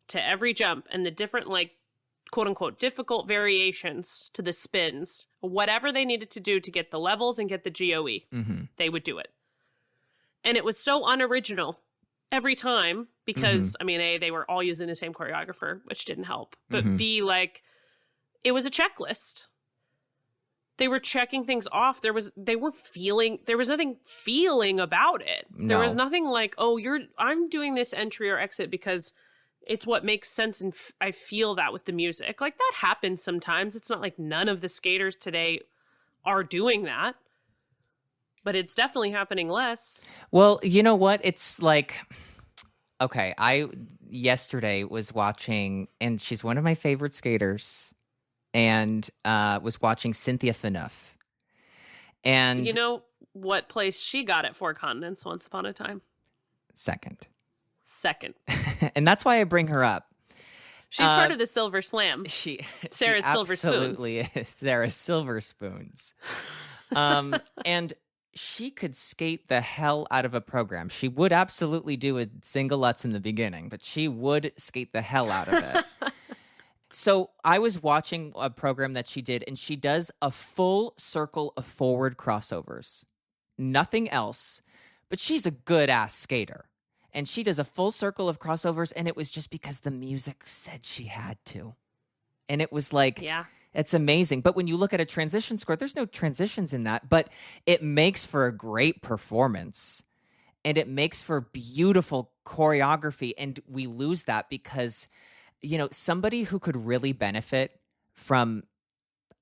to every jump. And the different quote unquote difficult variations to the spins, whatever they needed to do to get the levels and get the GOE, they would do it. And it was so unoriginal every time because, I mean, A, they were all using the same choreographer, which didn't help. But B, like, it was a checklist. They were checking things off. There was nothing feeling about it. There was nothing like, oh, I'm doing this entry or exit because it's what makes sense, and I feel that with the music. Like, that happens sometimes. It's not like none of the skaters today are doing that, but it's definitely happening less. Well, you know what? It's like, okay, I yesterday was watching, and she's one of my favorite skaters, and was watching Cynthia Phaneuf. And you know what place she got at Four Continents once upon a time? Second. And that's why I bring her up. She's part of the Silver Slam. Sarah's Silver Spoons. Absolutely is. Sarah's Silver Spoons. And she could skate the hell out of a program. She would absolutely do a single Lutz in the beginning, but she would skate the hell out of it. So I was watching a program that she did, and she does a full circle of forward crossovers. Nothing else, but she's a good-ass skater. And she does a full circle of crossovers, and it was just because the music said she had to. And it was like, it's amazing. But when you look at a transition score, there's no transitions in that, but it makes for a great performance. And it makes for beautiful choreography. And we lose that because, you know, somebody who could really benefit from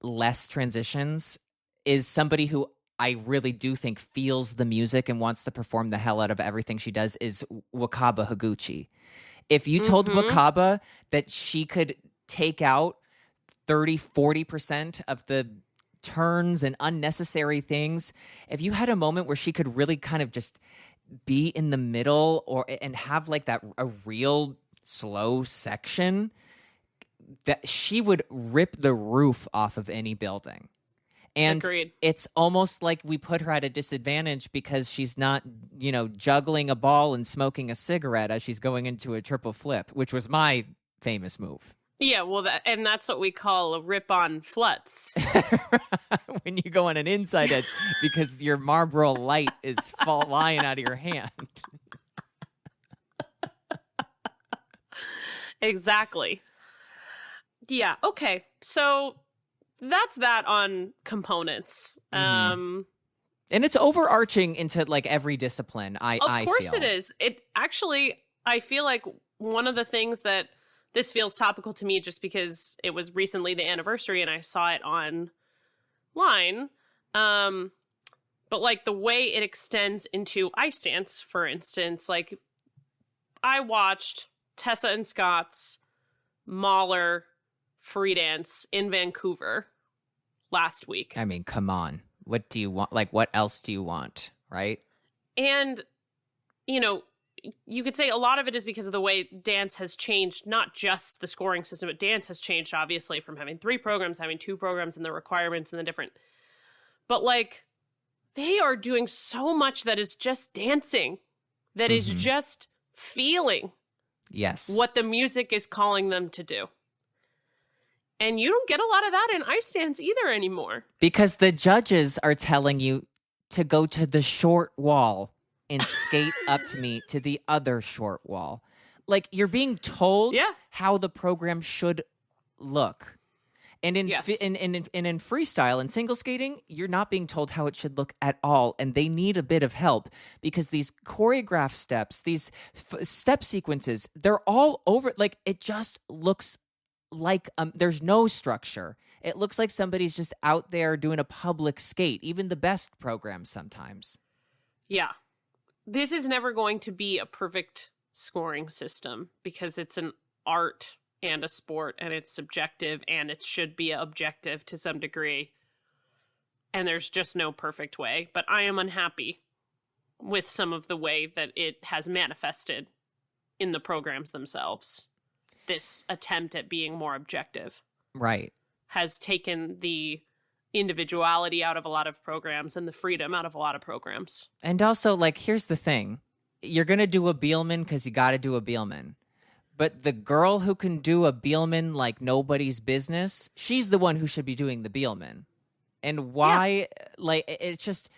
less transitions is somebody who I really do think feels the music and wants to perform the hell out of everything she does is Wakaba Higuchi. If you told Wakaba that she could take out 30-40% of the turns and unnecessary things, if you had a moment where she could really kind of just be in the middle and have like that a real slow section, that she would rip the roof off of any building. And Agreed. It's almost like we put her at a disadvantage because she's not, you know, juggling a ball and smoking a cigarette as she's going into a triple flip, which was my famous move. Yeah, well, that's what we call a rip-on flutz. When you go on an inside edge because your Marlboro Light is flying out of your hand. Exactly. Yeah, okay. So that's that on components. And it's overarching into like every discipline. I Of course feel. It is. It actually, I feel like one of the things that this feels topical to me just because it was recently the anniversary and I saw it online. But like the way it extends into ice dance, for instance, like I watched Tessa and Scott's Mahler free dance in Vancouver last week. I mean, come on. What do you want? Like, what else do you want? Right? And, you know, you could say a lot of it is because of the way dance has changed, not just the scoring system, but dance has changed, obviously, from having 3 programs, having 2 programs, and the requirements and the different. But, like, they are doing so much that is just dancing, that is just feeling what the music is calling them to do. And you don't get a lot of that in ice dance either anymore. Because the judges are telling you to go to the short wall and skate up to me to the other short wall. Like, you're being told how the program should look. And in in freestyle and single skating, you're not being told how it should look at all. And they need a bit of help because these choreographed steps, these step sequences, they're all over. Like, it just looks like there's no structure. It looks like somebody's just out there doing a public skate, even the best programs sometimes. Yeah. This is never going to be a perfect scoring system because it's an art and a sport and it's subjective and it should be objective to some degree. And there's just no perfect way. But I am unhappy with some of the way that it has manifested in the programs themselves. This attempt at being more objective. Right. Has taken the individuality out of a lot of programs and the freedom out of a lot of programs. And also, like, here's the thing. You're going to do a Bielman because you got to do a Bielman. But the girl who can do a Bielman like nobody's business, she's the one who should be doing the Bielman. And why, it's just,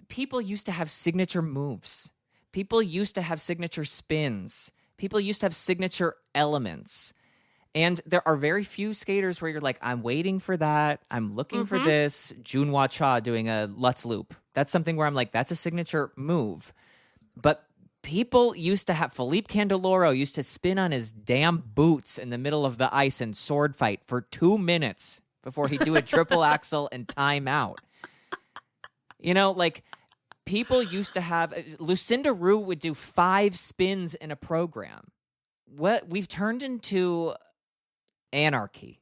people used to have signature moves. People used to have signature spins. People used to have signature elements. And there are very few skaters where you're like, I'm waiting for that. I'm looking for this. Junhwa Cha doing a Lutz loop. That's something where I'm like, that's a signature move. But people used to have, Philippe Candeloro used to spin on his damn boots in the middle of the ice and sword fight for 2 minutes before he'd do a triple axel and time out. You know, like, people used to have, Lucinda Rue would do 5 spins in a program. What we've turned into anarchy.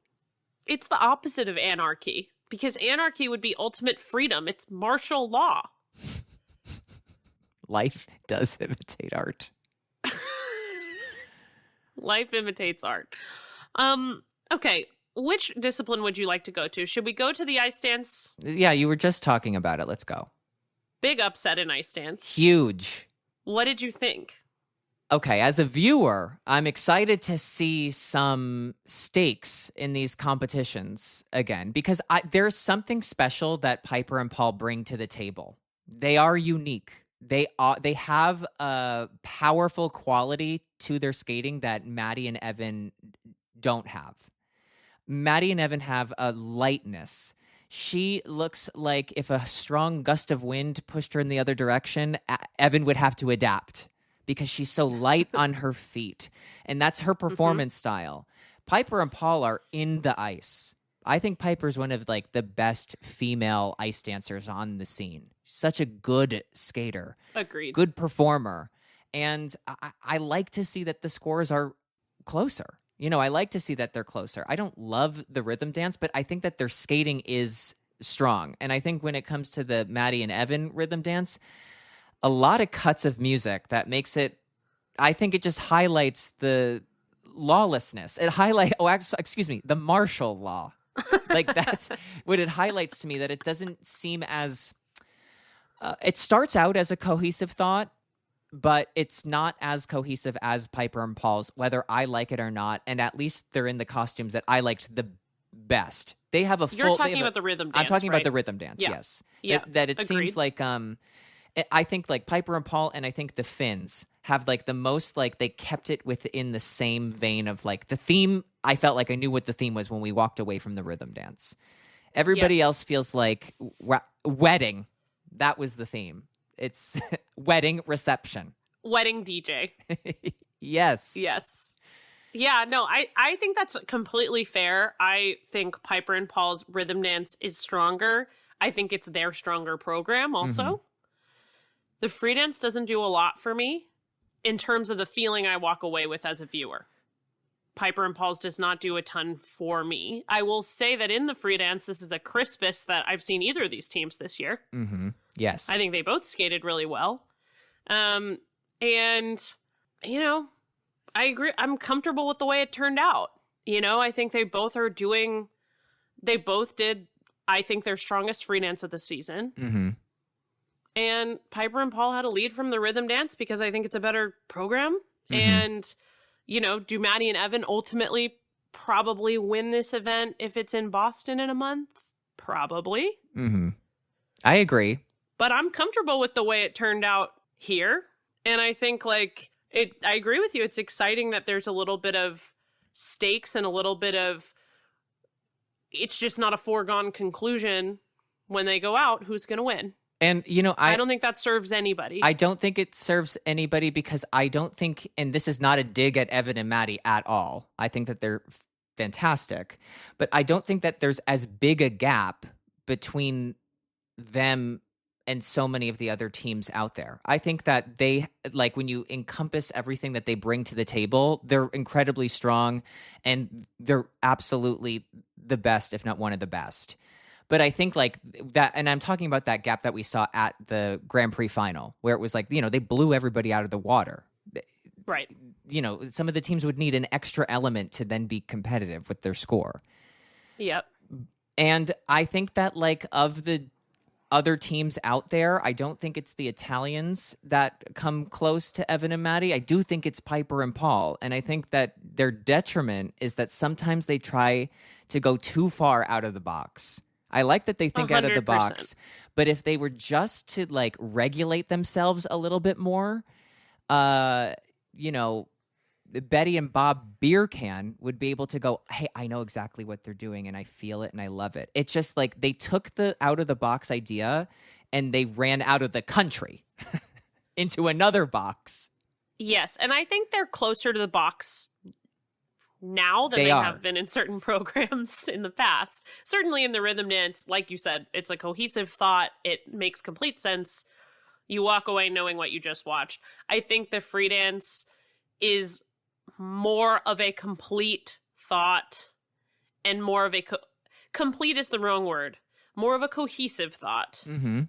It's the opposite of anarchy, because anarchy would be ultimate freedom. It's martial law. Life does imitate art. Life imitates art. Okay, which discipline would you like to go to? Should we go to the ice dance? Yeah, you were just talking about it. Let's go. Big upset in ice dance. Huge. What did you think? Okay, as a viewer, I'm excited to see some stakes in these competitions again, because there's something special that Piper and Paul bring to the table. They are unique. They have a powerful quality to their skating that Maddie and Evan don't have. Maddie and Evan have a lightness. She looks like if a strong gust of wind pushed her in the other direction, Evan would have to adapt, because she's so light on her feet. And that's her performance style. Piper and Paul are in the ice. I think Piper's one of like the best female ice dancers on the scene. Such a good skater. Agreed. Good performer. And I like to see that the scores are closer. You know, I like to see that they're closer. I don't love the rhythm dance, but I think that their skating is strong. And I think when it comes to the Maddie and Evan rhythm dance, a lot of cuts of music that makes it, I think it just highlights the lawlessness. The martial law. Like, that's what it highlights to me, that it doesn't seem as, it starts out as a cohesive thought, but it's not as cohesive as Piper and Paul's, whether I like it or not. And at least they're in the costumes that I liked the best. They have a full... You're talking about the rhythm dance, I'm talking right? about the rhythm dance, yes. Yeah, that it agreed. seems like... I think like Piper and Paul, and I think the Finns have like the most, like, they kept it within the same vein of like the theme. I felt like I knew what the theme was when we walked away from the rhythm dance. Everybody else feels like wedding. That was the theme. It's wedding reception. Wedding DJ. Yes. Yes. Yeah, no, I think that's completely fair. I think Piper and Paul's rhythm dance is stronger. I think it's their stronger program also. The free dance doesn't do a lot for me in terms of the feeling I walk away with as a viewer. Piper and Paul's does not do a ton for me. I will say that in the free dance, this is the crispest that I've seen either of these teams this year. Yes. I think they both skated really well. And, you know, I agree. I'm comfortable with the way it turned out. You know, I think they both did, I think, their strongest free dance of the season. And Piper and Paul had a lead from the rhythm dance because I think it's a better program. And, you know, do Maddie and Evan ultimately probably win this event if it's in Boston in a month? Probably. I agree. But I'm comfortable with the way it turned out here. And I think, like, I agree with you. It's exciting that there's a little bit of stakes and a little bit of, it's just not a foregone conclusion when they go out who's going to win. And, you know, I don't think that serves anybody. I don't think it serves anybody because I don't think, and this is not a dig at Evan and Maddie at all. I think that they're fantastic. But I don't think that there's as big a gap between them and so many of the other teams out there. I think that they, like, when you encompass everything that they bring to the table, they're incredibly strong and they're absolutely the best, if not one of the best. But I think like that, and I'm talking about that gap that we saw at the Grand Prix final, where it was like, you know, they blew everybody out of the water. Right. You know, some of the teams would need an extra element to then be competitive with their score. Yep. And I think that, like, of the other teams out there. I don't think it's the Italians that come close to Evan and Maddie. I do think it's Piper and Paul. And I think that their detriment is that sometimes they try to go too far out of the box. I like that they think out of the 100%. box, but if they were just to like regulate themselves a little bit more, you know, Betty and Bob Beer Can would be able to go, hey, I know exactly what they're doing and I feel it and I love it. It's just like they took the out of the box idea and they ran out of the country into another box. Yes, and I think they're closer to the box now than they have been in certain programs in the past. Certainly in the rhythm dance, like you said, it's a cohesive thought. It makes complete sense. You walk away knowing what you just watched. I think the free dance is more of a complete thought and more of a complete is the wrong word, more of a cohesive thought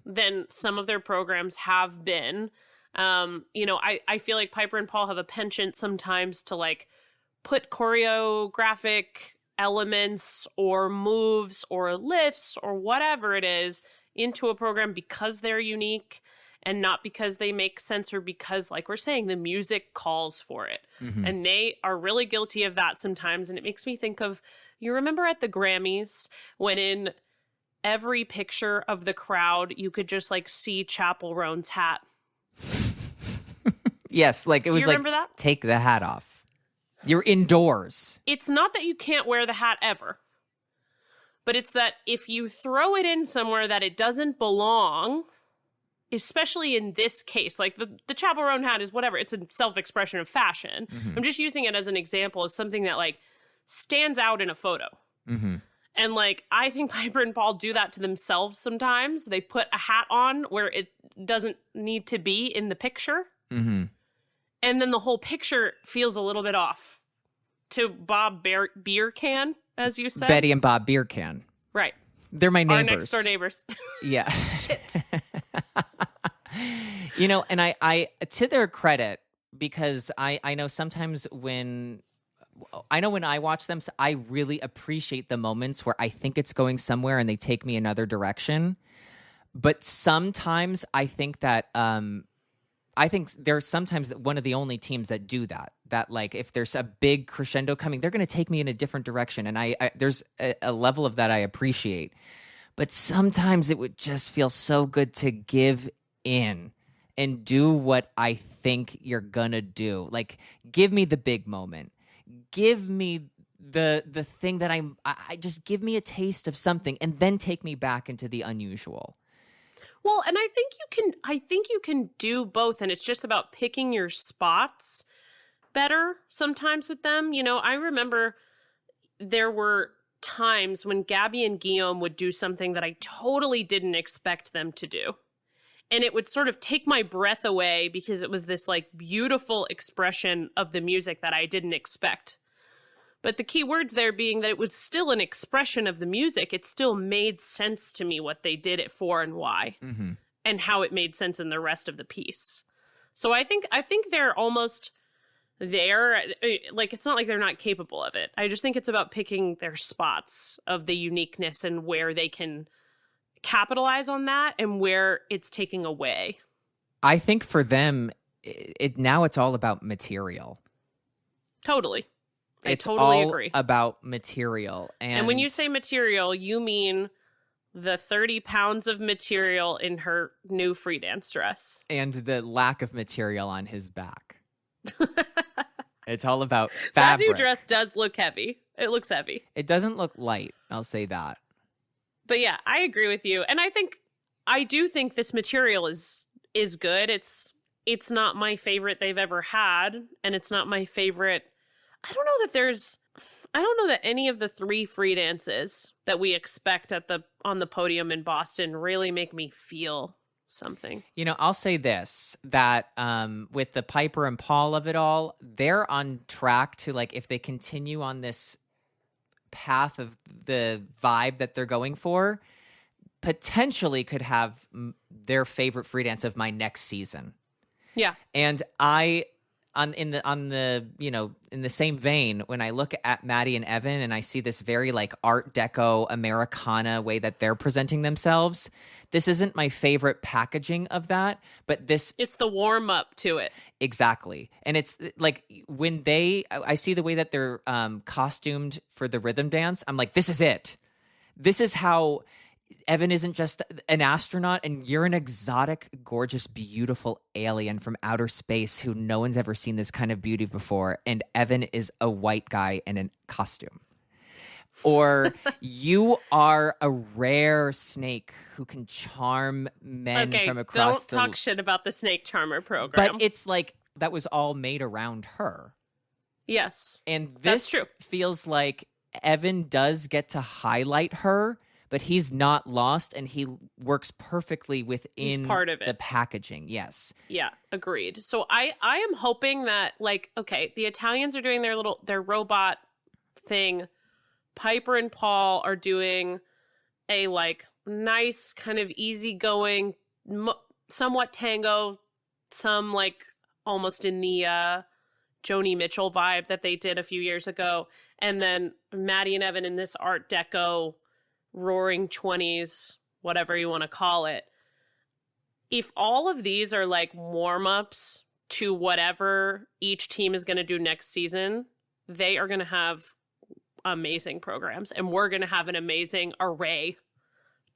than some of their programs have been. You know, I feel like Piper and Paul have a penchant sometimes to like put choreographic elements or moves or lifts or whatever it is into a program because they're unique and not because they make sense or because, like we're saying, the music calls for it. And they are really guilty of that sometimes. And it makes me think of, you remember at the Grammys when in every picture of the crowd, you could just like see Chappell Roan's hat. Yes, like it was like, that? Take the hat off. You're indoors. It's not that you can't wear the hat ever, but it's that if you throw it in somewhere that it doesn't belong, especially in this case, like the Chappell Roan hat is whatever. It's a self-expression of fashion. I'm just using it as an example of something that like stands out in a photo. And like, I think Piper and Paul do that to themselves sometimes. They put a hat on where it doesn't need to be in the picture. And then the whole picture feels a little bit off. To Bob Beer Can, as you said. Betty and Bob Beer Can. Right. They're my neighbors. Our next door neighbors. Yeah. Shit. You know, and I to their credit, because I know sometimes when I watch them, I really appreciate the moments where I think it's going somewhere and they take me another direction. But sometimes I think that I think they're sometimes one of the only teams that do that. That like if there's a big crescendo coming, they're going to take me in a different direction, and I there's a level of that I appreciate. But sometimes it would just feel so good to give in and do what I think you're gonna do. Like, give me the big moment. Give me the thing that I just give me a taste of something, and then take me back into the unusual. Well, and I think you can do both, and it's just about picking your spots better sometimes with them. You know, I remember there were times when Gabby and Guillaume would do something that I totally didn't expect them to do. And it would sort of take my breath away because it was this like beautiful expression of the music that I didn't expect. But the key words there being that it was still an expression of the music. It still made sense to me what they did it for and why, and how it made sense in the rest of the piece. So I think they're almost there. Like, it's not like they're not capable of it. I just think it's about picking their spots of the uniqueness and where they can capitalize on that and where it's taking away. I think for them, now it's all about material. Totally. I It's totally all agree. about material. And when you say material, you mean the 30 pounds of material in her new free dance dress. And the lack of material on his back. It's all about fabric. That new dress does look heavy. It looks heavy. It doesn't look light, I'll say that. But yeah, I agree with you. And I do think this material is good. It's not my favorite they've ever had, and it's not my favorite. I don't know that any of the three free dances that we expect on the podium in Boston really make me feel something. You know, I'll say this, that with the Piper and Paul of it all, they're on track to, like, if they continue on this path of the vibe that they're going for, potentially could have their favorite free dance of my next season. Yeah. And I in the same vein, when I look at Maddie and Evan and I see this very like Art Deco Americana way that they're presenting themselves, this isn't my favorite packaging of that, but it's the warm up to it. Exactly. And it's like when I see the way that they're costumed for the rhythm dance, I'm like, this is it. This is how Evan isn't just an astronaut, and you're an exotic, gorgeous, beautiful alien from outer space who no one's ever seen this kind of beauty before. And Evan is a white guy in a costume. Or you are a rare snake who can charm men from across don't talk shit about the Snake Charmer program. But it's like that was all made around her. Yes. And this feels like Evan does get to highlight her, but he's not lost, and he works perfectly within part of it. The packaging. Yes. Yeah, agreed. So I am hoping that, like, okay, the Italians are doing their robot thing. Piper and Paul are doing a like nice kind of easygoing, somewhat tango, some like almost in the Joni Mitchell vibe that they did a few years ago. And then Maddie and Evan in this Art Deco roaring 20s, whatever you want to call it. If all of these are like warm-ups to whatever each team is going to do next season, they are going to have amazing programs, and we're going to have an amazing array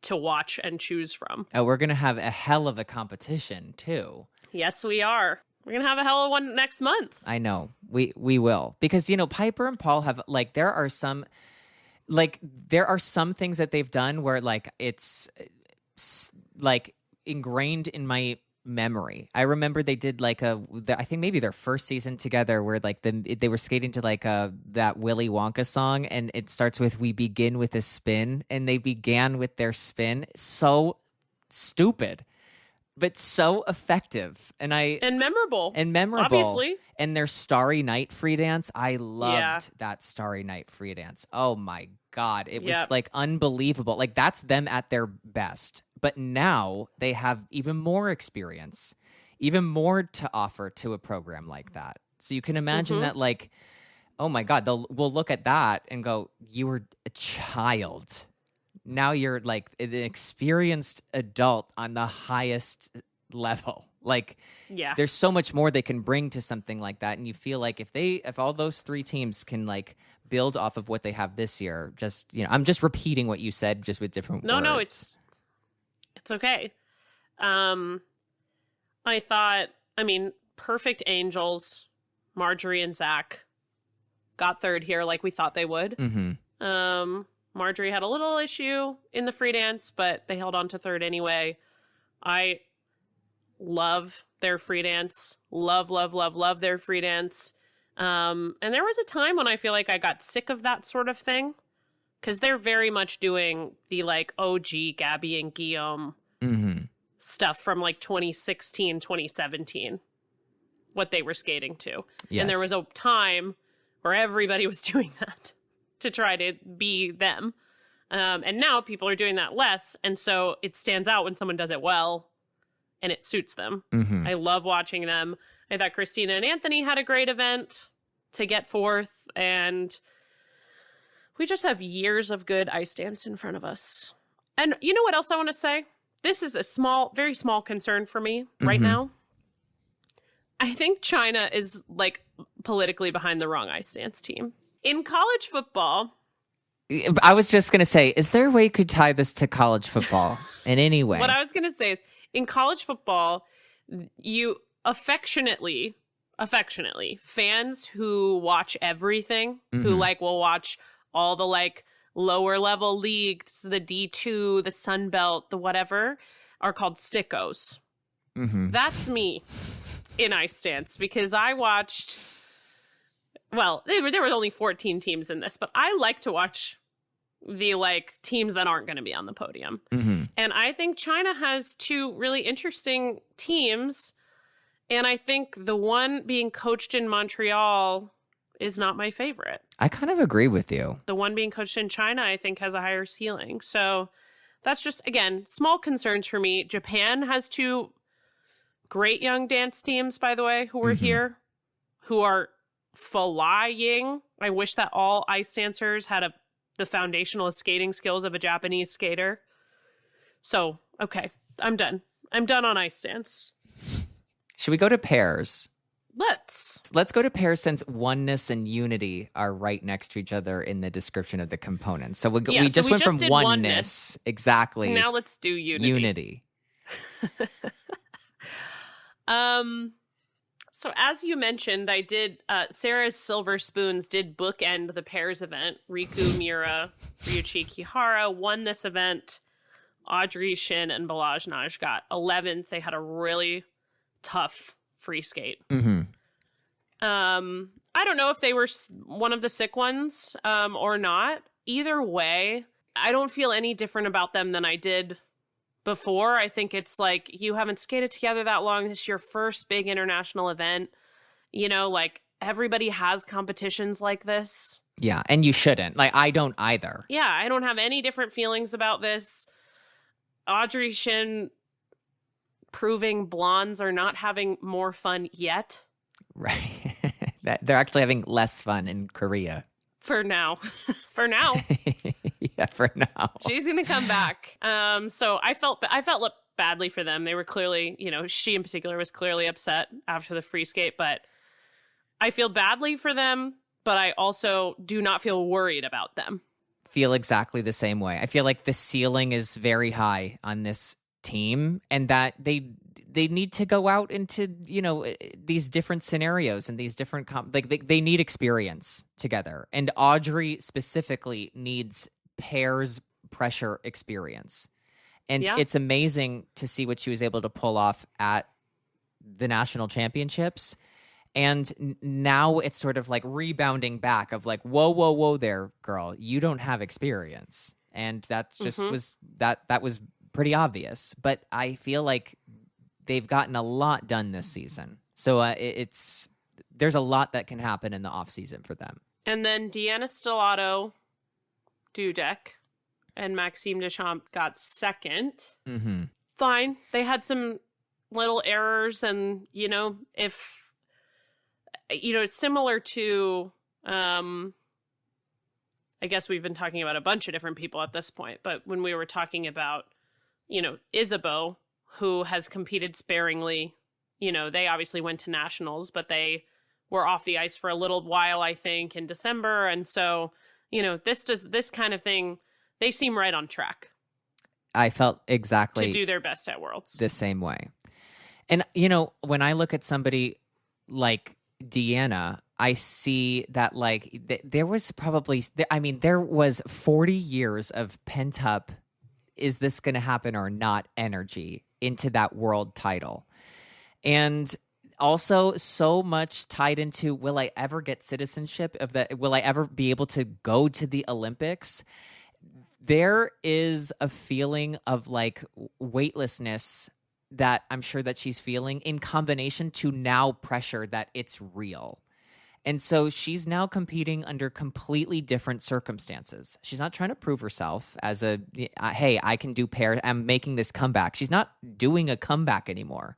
to watch and choose from. Oh, we're going to have a hell of a competition too. Yes, we are. We're going to have a hell of one next month. I know. We will. Because, Piper and Paul have, like, there are some things that they've done where, like, it's, like, ingrained in my memory. I remember they did, like, I think maybe their first season together where, like, they were skating to, like, that Willy Wonka song, and it starts with, "We begin with a spin," and they began with their spin. So stupid, but so effective, and memorable, obviously. And their Starry Night free dance, I loved that Starry Night free dance. Oh my god, it was like unbelievable. Like that's them at their best. But now they have even more experience, even more to offer to a program like that. So you can imagine that, like, oh my god, we'll look at that and go, "You were a child." Now you're like an experienced adult on the highest level. Like, there's so much more they can bring to something like that. And you feel like if all those three teams can like build off of what they have this year, just, I'm just repeating what you said, just with different words. No, it's okay. Perfect Angels, Marjorie and Zach got third here like we thought they would. Mm-hmm. Marjorie had a little issue in the free dance, but they held on to third anyway. I love their free dance. Love their free dance. And there was a time when I feel like I got sick of that sort of thing, because they're very much doing the like OG Gabby and Guillaume stuff from like 2016, 2017, what they were skating to. Yes. And there was a time where everybody was doing that to try to be them. And now people are doing that less. And so it stands out when someone does it well and it suits them. Mm-hmm. I love watching them. I thought Christina and Anthony had a great event to get fourth. And we just have years of good ice dance in front of us. And you know what else I want to say? This is a very small concern for me right now. I think China is like politically behind the wrong ice dance team. In college football, I was just going to say, is there a way you could tie this to college football in any way? What I was going to say is, in college football, you affectionately, fans who watch everything, who like will watch all the like lower level leagues, the D2, the Sun Belt, the whatever, are called sickos. That's me in ice dance, because I watched... Well, there were only 14 teams in this, but I like to watch the like teams that aren't going to be on the podium. And I think China has two really interesting teams. And I think the one being coached in Montreal is not my favorite. I kind of agree with you. The one being coached in China, I think, has a higher ceiling. So that's just, again, small concerns for me. Japan has two great young dance teams, by the way, who were here. who are flying. I wish that all ice dancers had the foundational skating skills of a Japanese skater. So, okay, I'm done. I'm done on ice dance. Should we go to pairs? Let's go to pairs since oneness and unity are right next to each other in the description of the components. So we just went from oneness. Exactly. Now let's do unity. So as you mentioned, I did Sarah's Silver Spoons did bookend the pairs event. Riku, Miura, Ryuichi Kihara won this event. Audrey, Shin, and Balazs got 11th. They had a really tough free skate. Mm-hmm. I don't know if they were one of the sick ones or not. Either way, I don't feel any different about them than I did before. I think it's like, you haven't skated together that long. This is your first big international event. You know, like, everybody has competitions like this. Yeah, and you shouldn't. Like, I don't either. Yeah, I don't have any different feelings about this. Audrey, Shin proving blondes are not having more fun yet. Right. They're actually having less fun in Korea. For now. For now. Yeah, for now. She's going to come back. So I felt badly for them. They were clearly, you know, she in particular was clearly upset after the free skate, but I feel badly for them, but I also do not feel worried about them. Feel exactly the same way. I feel like the ceiling is very high on this team, and that they need to go out into, you know, these different scenarios and these different they need experience together. And Audrey specifically needs pairs pressure experience. And it's amazing to see what she was able to pull off at the national championships. And now it's sort of like rebounding back of like, whoa there, girl, you don't have experience. And that just was that was pretty obvious. But I feel like they've gotten a lot done this season. So there's a lot that can happen in the off season for them. And then Deanna Stellato, Dudek, and Maxime Deschamps got second. Mm-hmm. Fine. They had some little errors, and, you know, if, you know, it's similar to, I guess we've been talking about a bunch of different people at this point, but when we were talking about, you know, Isabeau, who has competed sparingly, you know, they obviously went to nationals, but they were off the ice for a little while, I think, in December. And so, you know, this kind of thing, they seem right on track. I felt exactly to do their best at Worlds the same way. And, you know, when I look at somebody like Deanna, I see that, like, there was 40 years of pent up, is this going to happen or not energy into that world title. And also so much tied into, will I ever get citizenship of that? Will I ever be able to go to the Olympics? There is a feeling of like weightlessness that I'm sure that she's feeling, in combination to now pressure that it's real. And so she's now competing under completely different circumstances. She's not trying to prove herself as hey, I can do pair. I'm making this comeback. She's not doing a comeback anymore.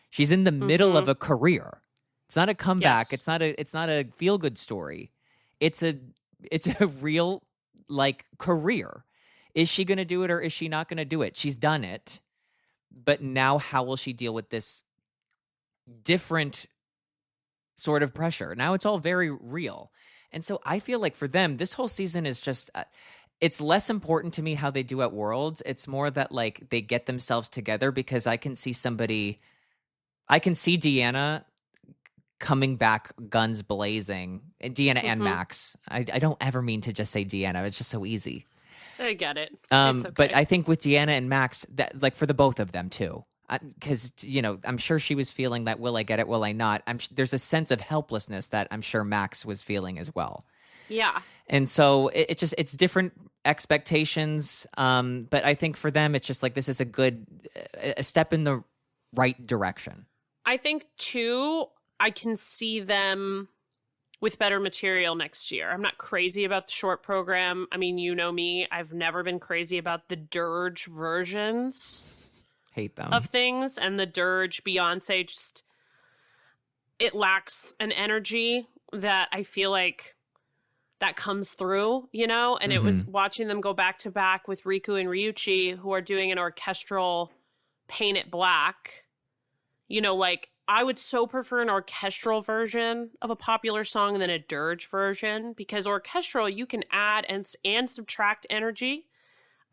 She's in the middle of a career. It's not a comeback. Yes. It's not a feel good story. It's a real, like, career. Is she going to do it or is she not going to do it? She's done it. But now how will she deal with this different sort of pressure? Now it's all very real. And so I feel like for them, this whole season is just, it's less important to me how they do at Worlds. It's more that, like, they get themselves together, because I can see Deanna coming back guns blazing. Deanna and Max. I don't ever mean to just say Deanna. It's just so easy. I get it. It's okay. But I think with Deanna and Max, that, like, for the both of them too, because, you know, I'm sure she was feeling that, will I get it, will I not? There's a sense of helplessness that I'm sure Max was feeling as well. Yeah. And so it's different expectations. But I think for them, it's just like, this is a step in the right direction. I think too, I can see them with better material next year. I'm not crazy about the short program. I mean, you know me, I've never been crazy about the dirge versions. Hate them. Of things, and the dirge Beyonce, just, it lacks an energy that I feel like that comes through, you know? And it was watching them go back to back with Riku and Ryuichi, who are doing an orchestral Paint It Black. You know, like, I would so prefer an orchestral version of a popular song than a dirge version, because orchestral, you can add and subtract energy.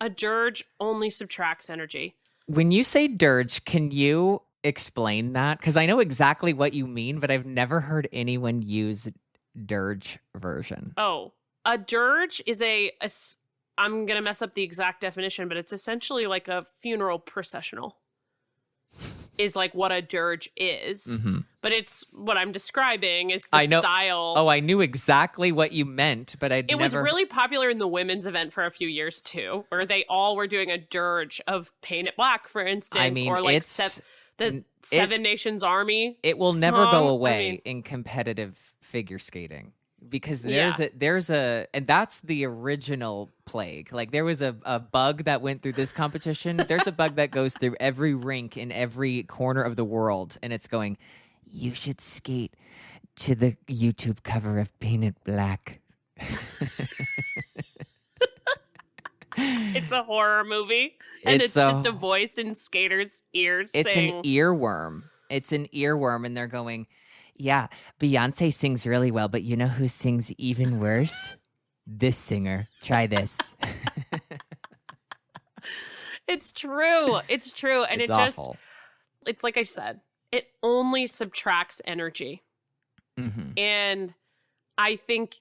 A dirge only subtracts energy. When you say dirge, can you explain that? Because I know exactly what you mean, but I've never heard anyone use dirge version. Oh, a dirge is I'm going to mess up the exact definition, but it's essentially like a funeral processional. Is like what a dirge is. But it's what I'm describing is the style. Oh, I knew exactly what you meant, but It was really popular in the women's event for a few years too, where they all were doing a dirge of Paint It Black, for instance, I mean, or like the Seven Nations Army. It will never go away in competitive figure skating. Because there's a and that's the original plague. Like, there was a bug that went through this competition. There's a bug that goes through every rink in every corner of the world, and it's going, you should skate to the YouTube cover of Paint It Black. It's a horror movie, and it's just a voice in skaters' ears. It's saying, an earworm. It's an earworm, and they're going, yeah, Beyonce sings really well, but you know who sings even worse? This singer. Try this. It's true. It's true. And it's awful. It's like I said, it only subtracts energy. And I think,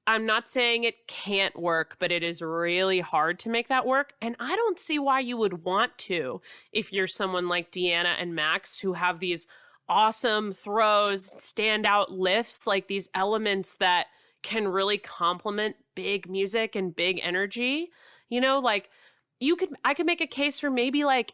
I'm not saying it can't work, but it is really hard to make that work. And I don't see why you would want to if you're someone like Deanna and Max, who have these awesome throws, standout lifts, like these elements that can really complement big music and big energy. You know, like I could make a case for maybe like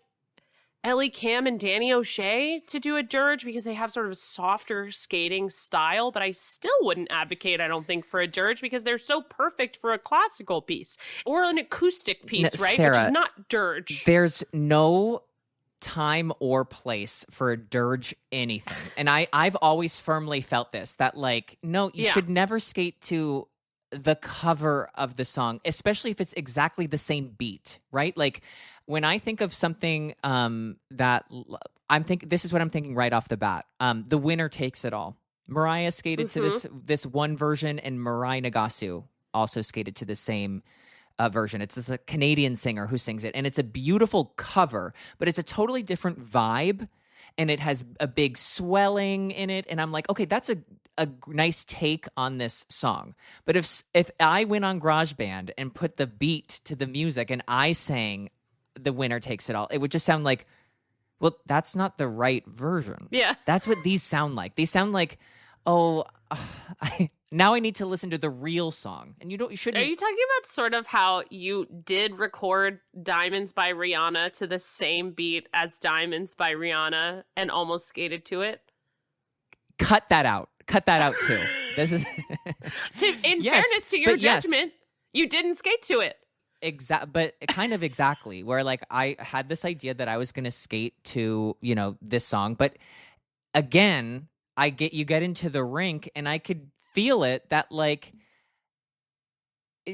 Ellie Cam and Danny O'Shea to do a dirge, because they have sort of a softer skating style, but I still wouldn't advocate, I don't think, for a dirge, because they're so perfect for a classical piece or an acoustic piece, right? Sarah, which is not dirge. There's no time or place for a dirge anything. And I've always firmly felt this, that like, no, you should never skate to the cover of the song, especially if it's exactly the same beat, right? Like, when I think of something that this is what I'm thinking right off the bat. The Winner Takes It All. Mariah skated to this one version, and Mirai Nagasu also skated to the same version. It's a Canadian singer who sings it, and it's a beautiful cover, but it's a totally different vibe, and it has a big swelling in it, and I'm like, okay, that's a nice take on this song. But if I went on GarageBand and put the beat to the music and I sang The Winner Takes It All, it would just sound like, well, that's not the right version. Yeah. That's what these sound like. They sound like, now I need to listen to the real song. And you shouldn't. Are you talking about sort of how you did record Diamonds by Rihanna to the same beat as Diamonds by Rihanna and almost skated to it? Cut that out. Cut that out too. This is in fairness to your judgment, you didn't skate to it. But kind of exactly, where like I had this idea that I was going to skate to, this song, but again, you get into the rink and I could feel it, that like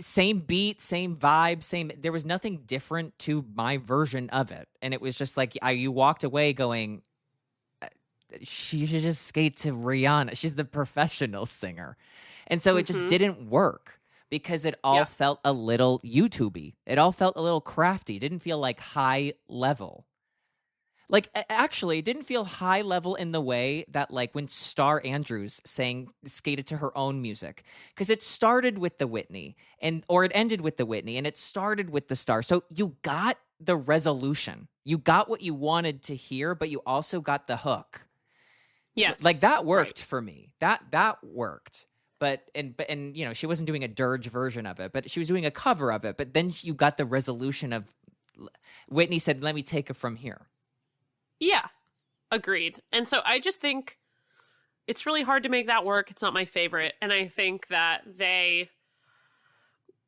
same beat, same vibe, there was nothing different to my version of it. And it was just like, you walked away going, she should just skate to Rihanna. She's the professional singer. And so it just didn't work, because it all felt a little YouTube-y. It all felt a little crafty. It didn't feel like high level. Like, actually, it didn't feel high level in the way that, like, when Star Andrews skated to her own music. Because it started with the Whitney, or it ended with the Whitney, and it started with the Star. So you got the resolution. You got what you wanted to hear, but you also got the hook. Yes. Like, that worked for me. That worked. But she wasn't doing a dirge version of it, but she was doing a cover of it. But then you got the resolution of Whitney said, "Let me take it from here." Yeah, agreed. And so I just think it's really hard to make that work. It's not my favorite. And I think that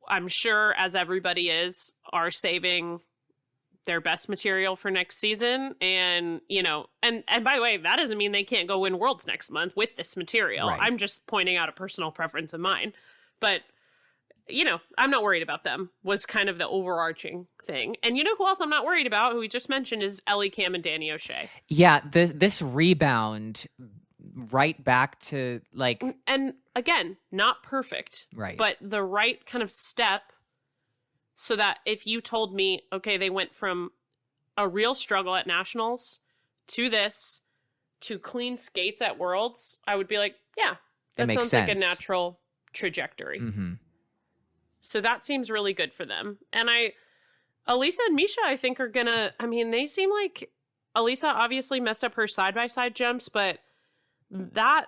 I'm sure, as everybody are saving their best material for next season. And, and by the way, that doesn't mean they can't go win Worlds next month with this material. Right. I'm just pointing out a personal preference of mine. But, I'm not worried about them was kind of the overarching thing. And you know who else I'm not worried about, who we just mentioned, is Ellie Cam and Danny O'Shea. Yeah, this rebound right back to like... And again, not perfect. Right. But the right kind of step so that if you told me, okay, they went from a real struggle at Nationals to this, to clean skates at Worlds, I would be like, yeah, that sounds like a natural trajectory. Mm-hmm. So that seems really good for them. And Elisa and Misha, I think, are gonna, they seem like Elisa obviously messed up her side-by-side jumps, but that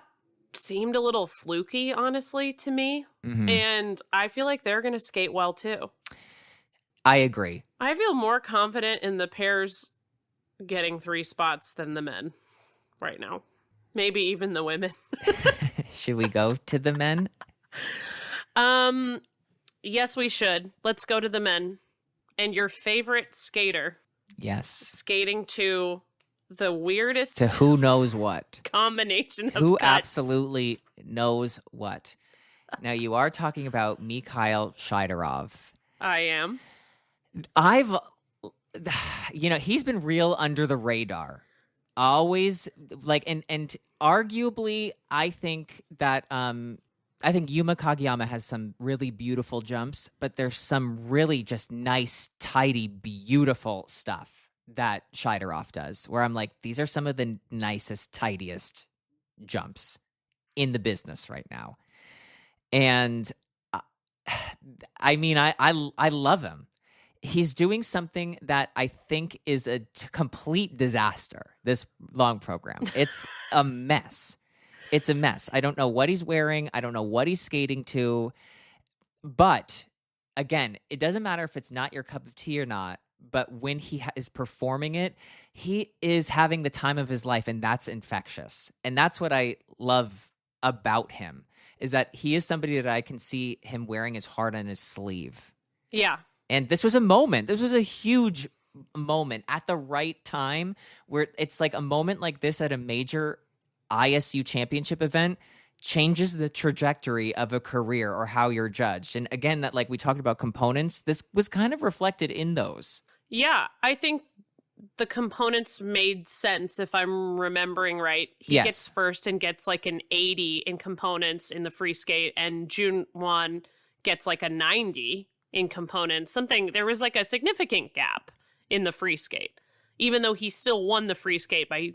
seemed a little fluky, honestly, to me. Mm-hmm. And I feel like they're gonna skate well, too. I agree. I feel more confident in the pairs getting 3 spots than the men right now. Maybe even the women. Should we go to the men? Yes, we should. Let's go to the men. And your favorite skater. Yes. Skating to the weirdest... To who knows what. Combination of Who cuts. absolutely knows what. Now, you are talking about Mikhail Shidorov. I am. He's been real under the radar. Always, and arguably, I think that... I think Yuma Kageyama has some really beautiful jumps, but there's some really just nice, tidy, beautiful stuff that Shidorov does, where I'm like, these are some of the nicest, tidiest jumps in the business right now. And I love him. He's doing something that I think is a complete disaster, this long program. It's a mess. It's a mess. I don't know what he's wearing. I don't know what he's skating to. But again, it doesn't matter if it's not your cup of tea or not. But when he is performing it, he is having the time of his life, and that's infectious. And that's what I love about him, is that he is somebody that I can see him wearing his heart on his sleeve. Yeah. And this was a moment. This was a huge moment at the right time, where it's like a moment like this at a major ISU championship event changes the trajectory of a career or how you're judged. And again, that, like we talked about components, this was kind of reflected in those. Yeah, I think the components made sense if I'm remembering right. He gets first and gets like an 80 in components in the free skate, and Jun-Won gets like a 90 in components. There was like a significant gap in the free skate, even though he still won the free skate by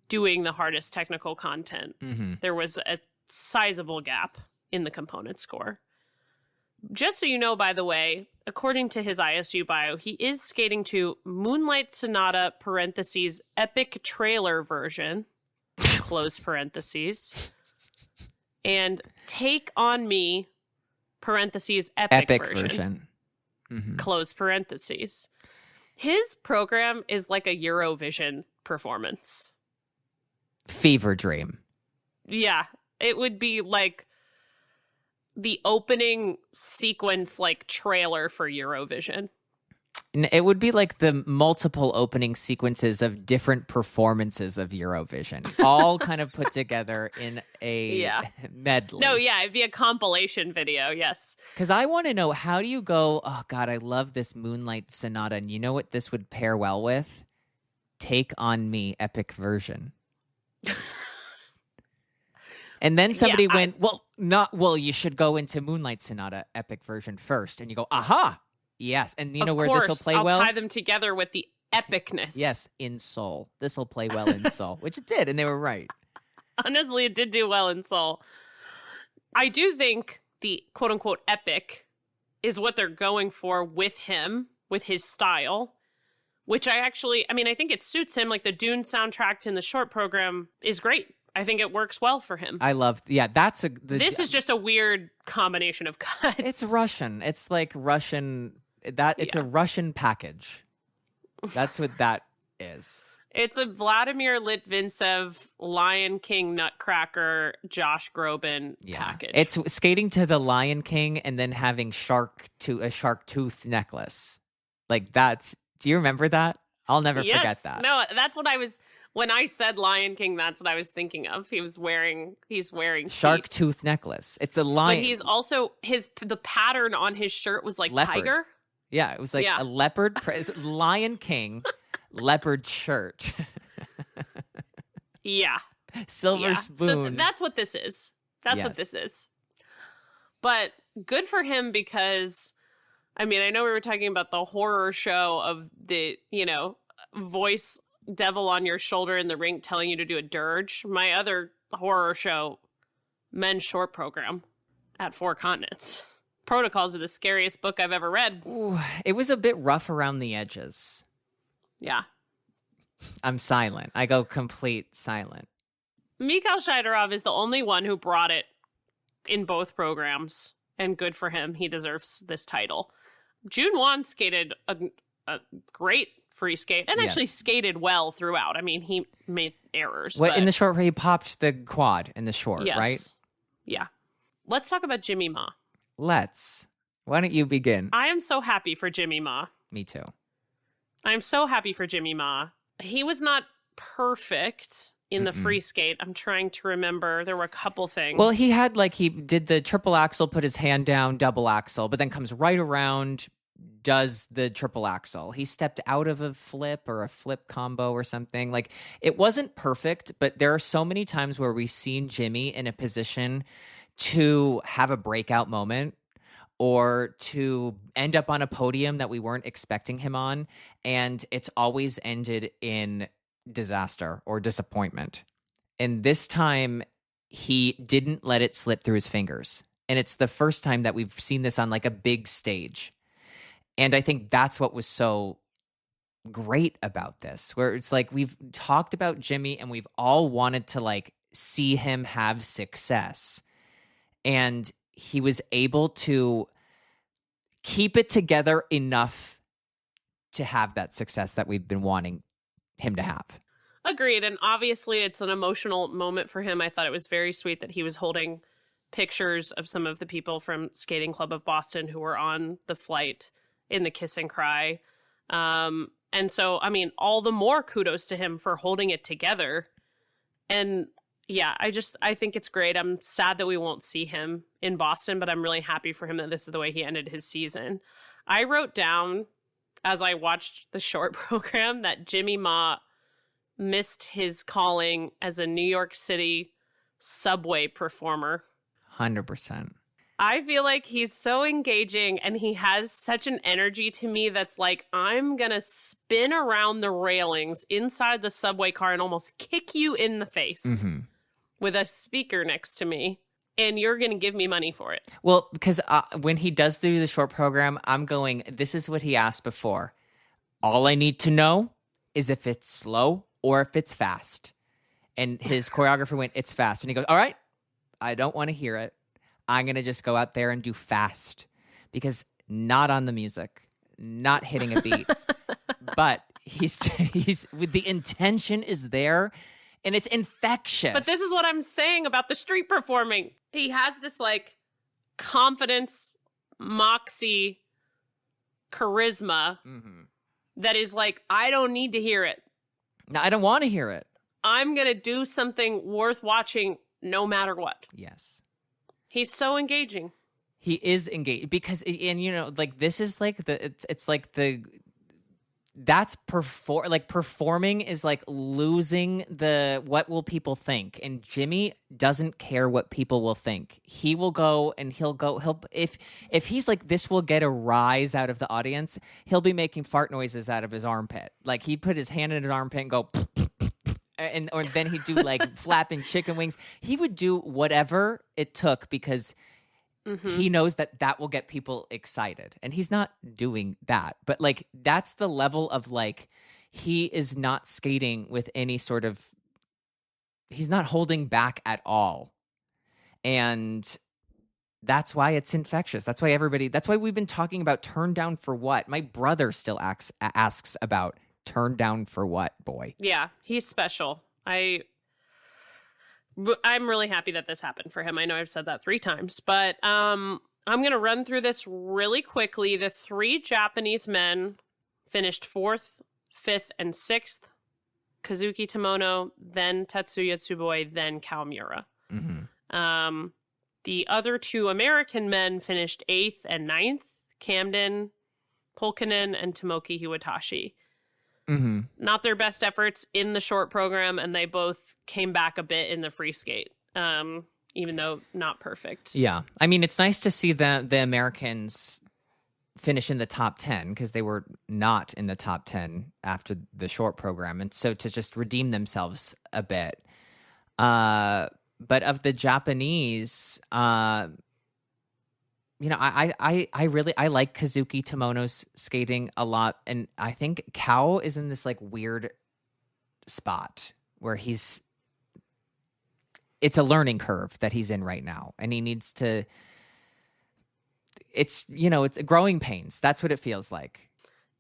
doing the hardest technical content. Mm-hmm. There was a sizable gap in the component score. Just so you know, by the way, according to his ISU bio, he is skating to Moonlight Sonata parentheses epic trailer version close parentheses and Take on Me parentheses epic version. Mm-hmm. Close parentheses. His program is like a Eurovision performance. Fever dream. Yeah, it would be like the opening sequence, like trailer for Eurovision. It would be like the multiple opening sequences of different performances of Eurovision, all kind of put together in a medley. No, yeah, it'd be a compilation video, yes. Because I want to know, how do you go, oh God, I love this Moonlight Sonata, and you know what this would pair well with? Take on Me epic version. And then somebody went, you should go into Moonlight Sonata epic version first. And you go, aha, yes. And you know where this will play well? I'll tie them together with the epicness. Yes, in Seoul. This will play well in Seoul, which it did, and they were right. Honestly, it did do well in Seoul. I do think the quote-unquote epic is what they're going for with him, with his style, which I think it suits him. Like the Dune soundtrack in the short program is great. I think it works well for him. I love, this is just a weird combination of cuts. It's Russian. It's like Russian, it's a Russian package. That's what that is. It's a Vladimir Litvintsev, Lion King Nutcracker, Josh Groban package. It's skating to the Lion King and then having a shark tooth necklace. Like Do you remember that? I'll never forget Yes. that. No, that's what I was when I said Lion King, that's what I was thinking of. He's wearing Shark teeth. tooth necklace. It's the But lion. he's also the pattern on his shirt was like Leopard. tiger. Yeah, it was like Yeah. a leopard, Lion King leopard shirt. Yeah. Silver Yeah. spoon. So that's what this is. That's what Yes. this is. But good for him because, I mean, I know we were talking about the horror show of the, voice devil on your shoulder in the ring telling you to do a dirge. My other horror show, Men's Short Program at Four Continents. Protocols are the scariest book I've ever read. Ooh, it was a bit rough around the edges. Yeah. I'm silent. I go complete silent. Mikhail Shidorov is the only one who brought it in both programs, and good for him. He deserves this title. Jun Wan skated a great free skate and actually Yes. skated well throughout. I mean, he made errors. What but in the short, he popped the quad in the short, yes. right? Yeah. Let's talk about Jimmy Ma. Let's. Why don't you begin? I am so happy for Jimmy Ma. Me too. I'm so happy for Jimmy Ma. He was not perfect in the free skate. I'm trying to remember. There were a couple things. Well, he had he did the triple axel, put his hand down, double axel, but then comes right around, does the triple axel. He stepped out of a flip or a flip combo or something. Like, it wasn't perfect, but there are so many times where we've seen Jimmy in a position to have a breakout moment or to end up on a podium that we weren't expecting him on, and it's always ended in disaster or disappointment. And this time, he didn't let it slip through his fingers. And it's the first time that we've seen this on a big stage. And I think that's what was so great about this, where it's we've talked about Jimmy and we've all wanted to see him have success. And he was able to keep it together enough to have that success that we've been wanting him to have. Agreed. And obviously it's an emotional moment for him. I thought it was very sweet that he was holding pictures of some of the people from Skating Club of Boston who were on the flight in the kiss and cry. And so, I mean, all the more kudos to him for holding it together. And yeah, I think it's great. I'm sad that we won't see him in Boston, but I'm really happy for him that this is the way he ended his season. I wrote down as I watched the short program that Jimmy Ma missed his calling as a New York City subway performer. 100%. I feel like he's so engaging and he has such an energy to me that's I'm going to spin around the railings inside the subway car and almost kick you in the face with a speaker next to me. And you're going to give me money for it. Well, because when he does do the short program, I'm going, this is what he asked before. All I need to know is if it's slow or if it's fast. And his choreographer went, it's fast. And he goes, all right, I don't want to hear it. I'm going to just go out there and do fast. Because not on the music, not hitting a beat. But he's with the intention is there. And it's infectious. But this is what I'm saying about the street performing. He has this confidence, moxie, charisma that is I don't need to hear it. No, I don't want to hear it. I'm going to do something worth watching no matter what. Yes. He's so engaging. He is engaged because, and this is that's performing is losing the what will people think, and Jimmy doesn't care what people will think. He will go and he'll if he's this will get a rise out of the audience, he'll be making fart noises out of his armpit. He'd put his hand in his armpit and go or then he'd do flapping chicken wings. He would do whatever it took because he knows that will get people excited, and he's not doing that. But that's the level of he is not skating with any sort of, he's not holding back at all. And that's why it's infectious. That's why we've been talking about Turn Down for What. My brother still asks about Turn Down for What, boy. Yeah, he's special. I'm really happy that this happened for him. I know I've said that 3 times, but I'm going to run through this really quickly. The 3 Japanese men finished 4th, 5th, and 6th. Kazuki Tomono, then Tatsuya Tsuboi, then Kaomura. Mm-hmm. The other 2 American men finished 8th and 9th, Camden, Pulkkinen, and Tomoki Hiwatashi. Mm-hmm. Not their best efforts in the short program, and they both came back a bit in the free skate, even though not perfect. Yeah. I mean, it's nice to see the Americans finish in the top 10 because they were not in the top 10 after the short program. And so to just redeem themselves a bit. But of the Japanese, I like Kazuki Tomono's skating a lot, and I think Kao is in this like weird spot where it's a learning curve that he's in right now, and he needs to. It's growing pains. That's what it feels like.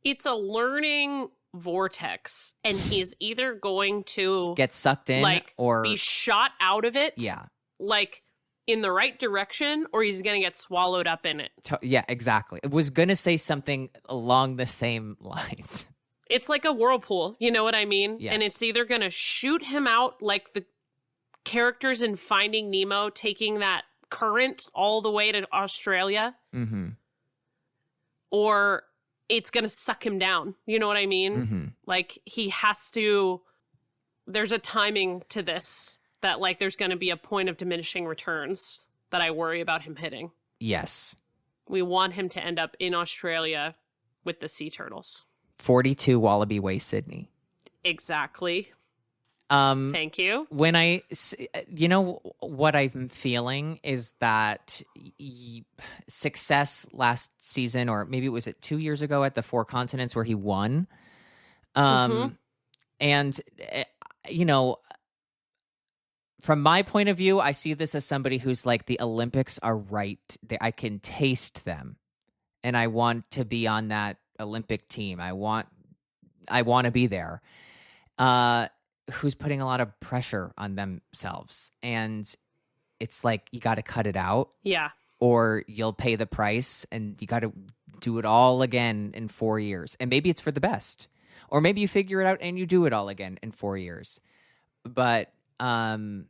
It's a learning vortex, and he's either going to get sucked in or be shot out of it. Yeah. Like in the right direction, or he's going to get swallowed up in it. Yeah, exactly. I was going to say something along the same lines. It's like a whirlpool. You know what I mean? Yes. And it's either going to shoot him out like the characters in Finding Nemo taking that current all the way to Australia, mm-hmm. or it's going to suck him down. You know what I mean? Mm-hmm. Like he has to, there's a timing to this that like there's going to be a point of diminishing returns that I worry about him hitting. Yes. We want him to end up in Australia with the sea turtles. 42 Wallaby Way, Sydney. Exactly. Thank you. When what I'm feeling is that success last season, or maybe it was 2 years ago at the Four Continents where he won. And, from my point of view, I see this as somebody who's like, the Olympics are right. I can taste them, and I want to be on that Olympic team. I want to be there. Who's putting a lot of pressure on themselves, and it's like, you got to cut it out. Yeah. Or you'll pay the price, and you got to do it all again in 4 years. And maybe it's for the best, or maybe you figure it out and you do it all again in 4 years. But from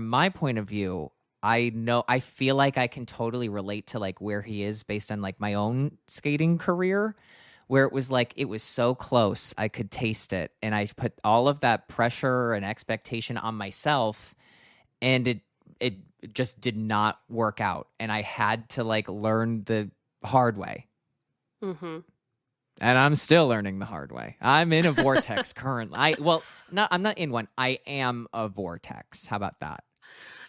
my point of view, I feel like I can totally relate to like where he is based on like my own skating career, where it was like, it was so close, I could taste it, and I put all of that pressure and expectation on myself, and it just did not work out, and I had to like learn the hard way. Mm-hmm. And I'm still learning the hard way. I'm in a vortex currently. I'm not in one. I am a vortex. How about that?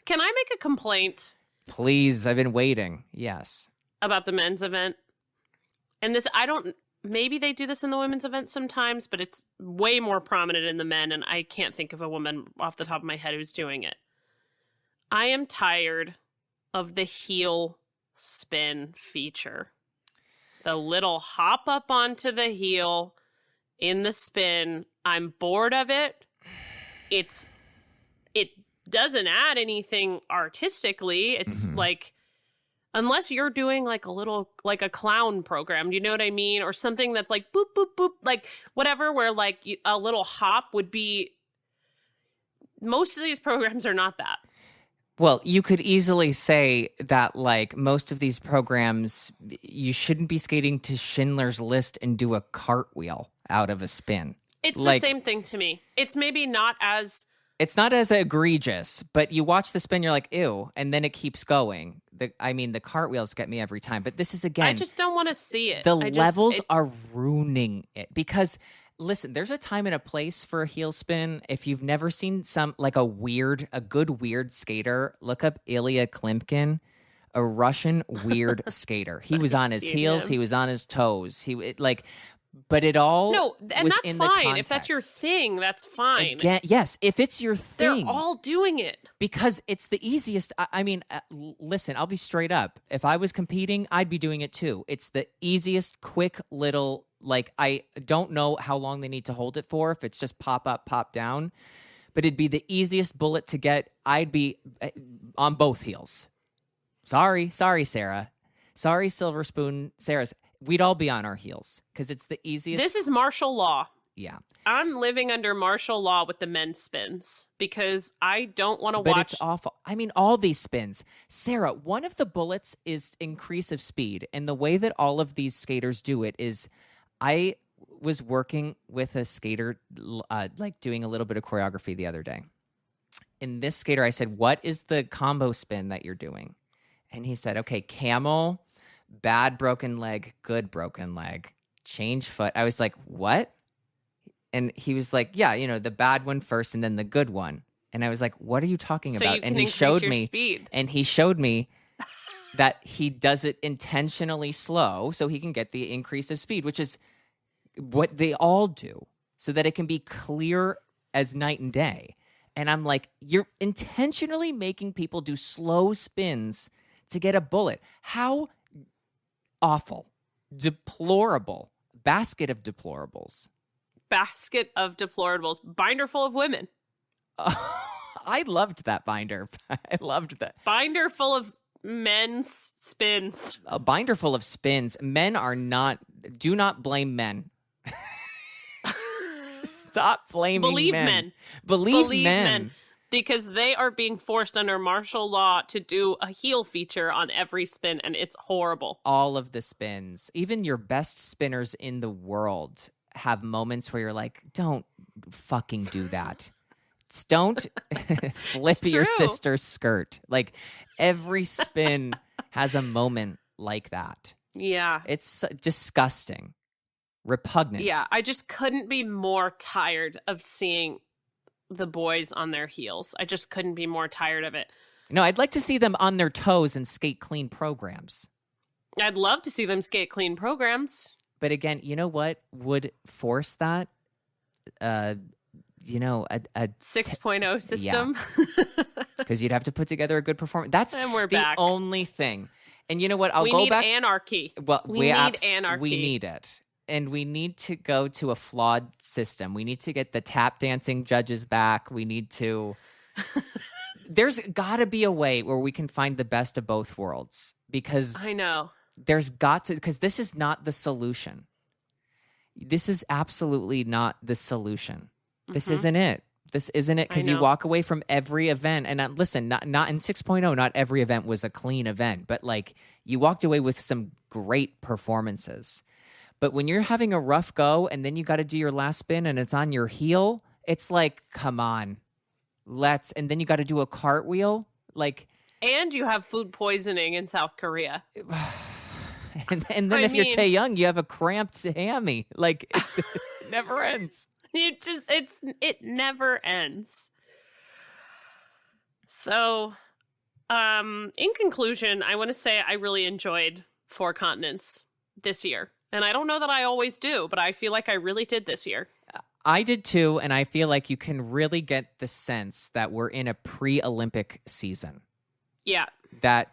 Can I make a complaint? Please, I've been waiting. Yes. About the men's event. And this, maybe they do this in the women's event sometimes, but it's way more prominent in the men, and I can't think of a woman off the top of my head who's doing it. I am tired of the heel spin feature. The little hop up onto the heel in the spin. I'm bored of it. It doesn't add anything artistically. It's like, unless you're doing like a clown program, do you know what I mean? Or something that's like boop, boop, boop, like whatever, where like a little hop would be. Most of these programs are not that. Well, you could easily say that, like, most of these programs, you shouldn't be skating to Schindler's List and do a cartwheel out of a spin. It's the same thing to me. It's maybe not as... It's not as egregious, but you watch the spin, you're like, ew, and then it keeps going. The cartwheels get me every time. But this is, again... I just don't want to see it. Levels are ruining it. Because, listen, there's a time and a place for a heel spin. If you've never seen a good weird skater, look up Ilya Klimpkin, a Russian weird skater. He was on his heels. He was on his toes. But it all and that's fine. If that's your thing, that's fine. Again, yes, if it's your thing. They're all doing it. Because it's the easiest. Listen, I'll be straight up. If I was competing, I'd be doing it too. It's the easiest, quick little, I don't know how long they need to hold it for, if it's just pop up, pop down. But it'd be the easiest bullet to get. I'd be on both heels. Sorry, Sarah. Sorry, Silver Spoon Sarah's. we'd all be on our heels because it's the easiest. This is martial law. Yeah. I'm living under martial law with the men's spins because I don't want to But watch. it's awful. I mean, all these spins. Sarah, one of the bullets is increase of speed. And the way that all of these skaters do it is I was working with a skater, like doing a little bit of choreography the other day. In this skater, I said, what is the combo spin that you're doing? And he said, okay, camel, bad broken leg, good broken leg, change foot. I was like, what? And he was like, yeah, the bad one first and then the good one. And I was like, what are you talking So about? you can And he increase showed your me speed. and he showed me that he does it intentionally slow so he can get the increase of speed, which is what they all do, so that it can be clear as night and day. And I'm like, you're intentionally making people do slow spins to get a bullet. How awful, deplorable, basket of deplorables. Basket of deplorables, binder full of women. I loved that binder. I loved that. Binder full of men's spins. A binder full of spins. Men are not, do not blame men. Stop blaming Believe men. men. Believe men. Because they are being forced under martial law to do a heel feature on every spin, and it's horrible. All of the spins, even your best spinners in the world, have moments where you're like, don't fucking do that. Don't flip your sister's skirt. Like, every spin has a moment like that. Yeah. It's disgusting, repugnant. Yeah, I just couldn't be more tired of seeing the boys on their heels. I just couldn't be more tired of it. No, I'd like to see them on their toes and skate clean programs. I'd love to see them skate clean programs. But again, you know what would force that? A 6.0 system. Because you'd have to put together a good performance. That's And we're the back. only thing. And you know what? We need anarchy. Well, we need anarchy. We need it. And we need to go to a flawed system. We need to get the tap dancing judges back. We need to... There's got to be a way where we can find the best of both worlds. Because... I know. There's got to... Because this is not the solution. This is absolutely not the solution. This isn't it. This isn't it, because you walk away from every event. And listen, not in 6.0, not every event was a clean event. But, like, you walked away with some great performances. But when you're having a rough go and then you got to do your last spin and it's on your heel, it's like, come on, and then you got to do a cartwheel. Like, and you have food poisoning in South Korea. and then if you're Taeyong, you have a cramped hammy. Like, it never ends. It never ends. So, in conclusion, I want to say I really enjoyed Four Continents this year. And I don't know that I always do, but I feel like I really did this year. I did too, and I feel like you can really get the sense that we're in a pre-Olympic season. Yeah. That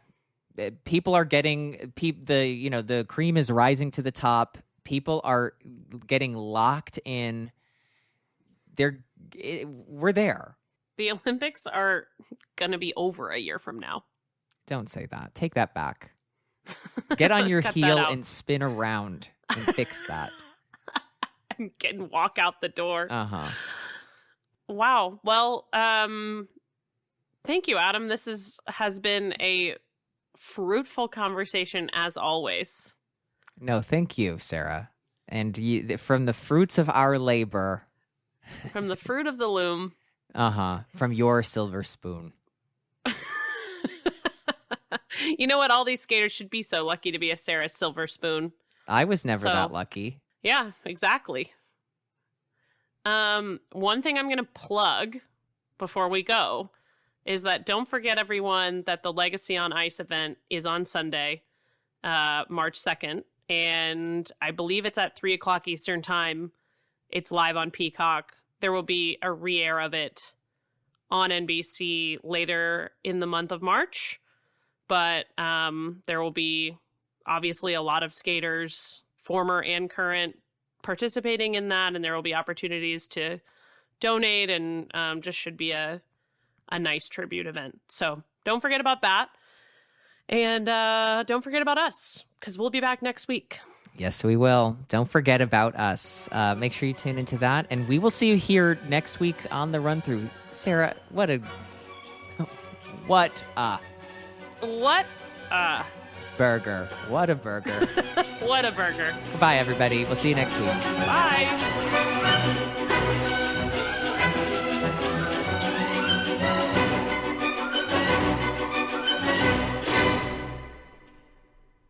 people are getting the cream is rising to the top. People are getting locked in. We're there. The Olympics are going to be over a year from now. Don't say that. Take that back. Get on your heel and spin around and fix that. And walk out the door. Uh-huh. Wow. Well, thank you, Adam. This has been a fruitful conversation as always. No, thank you, Sarah. And from the fruits of our labor. From the fruit of the loom. Uh-huh. From your silver spoon. You know what? All these skaters should be so lucky to be a Sarah Silver Spoon. I was never that lucky. Yeah, exactly. One thing I'm going to plug before we go is that don't forget, everyone, that the Legacy on Ice event is on Sunday, March 2nd. And I believe it's at 3 o'clock Eastern time. It's live on Peacock. There will be a re-air of it on NBC later in the month of March. But there will be obviously a lot of skaters, former and current, participating in that. And there will be opportunities to donate, and just should be a nice tribute event. So don't forget about that. And don't forget about us, because we'll be back next week. Yes, we will. Don't forget about us. Make sure you tune into that, and we will see you here next week on the run through. Sarah, what a burger. What a burger. What a burger. Goodbye, everybody. We'll see you next week. Bye.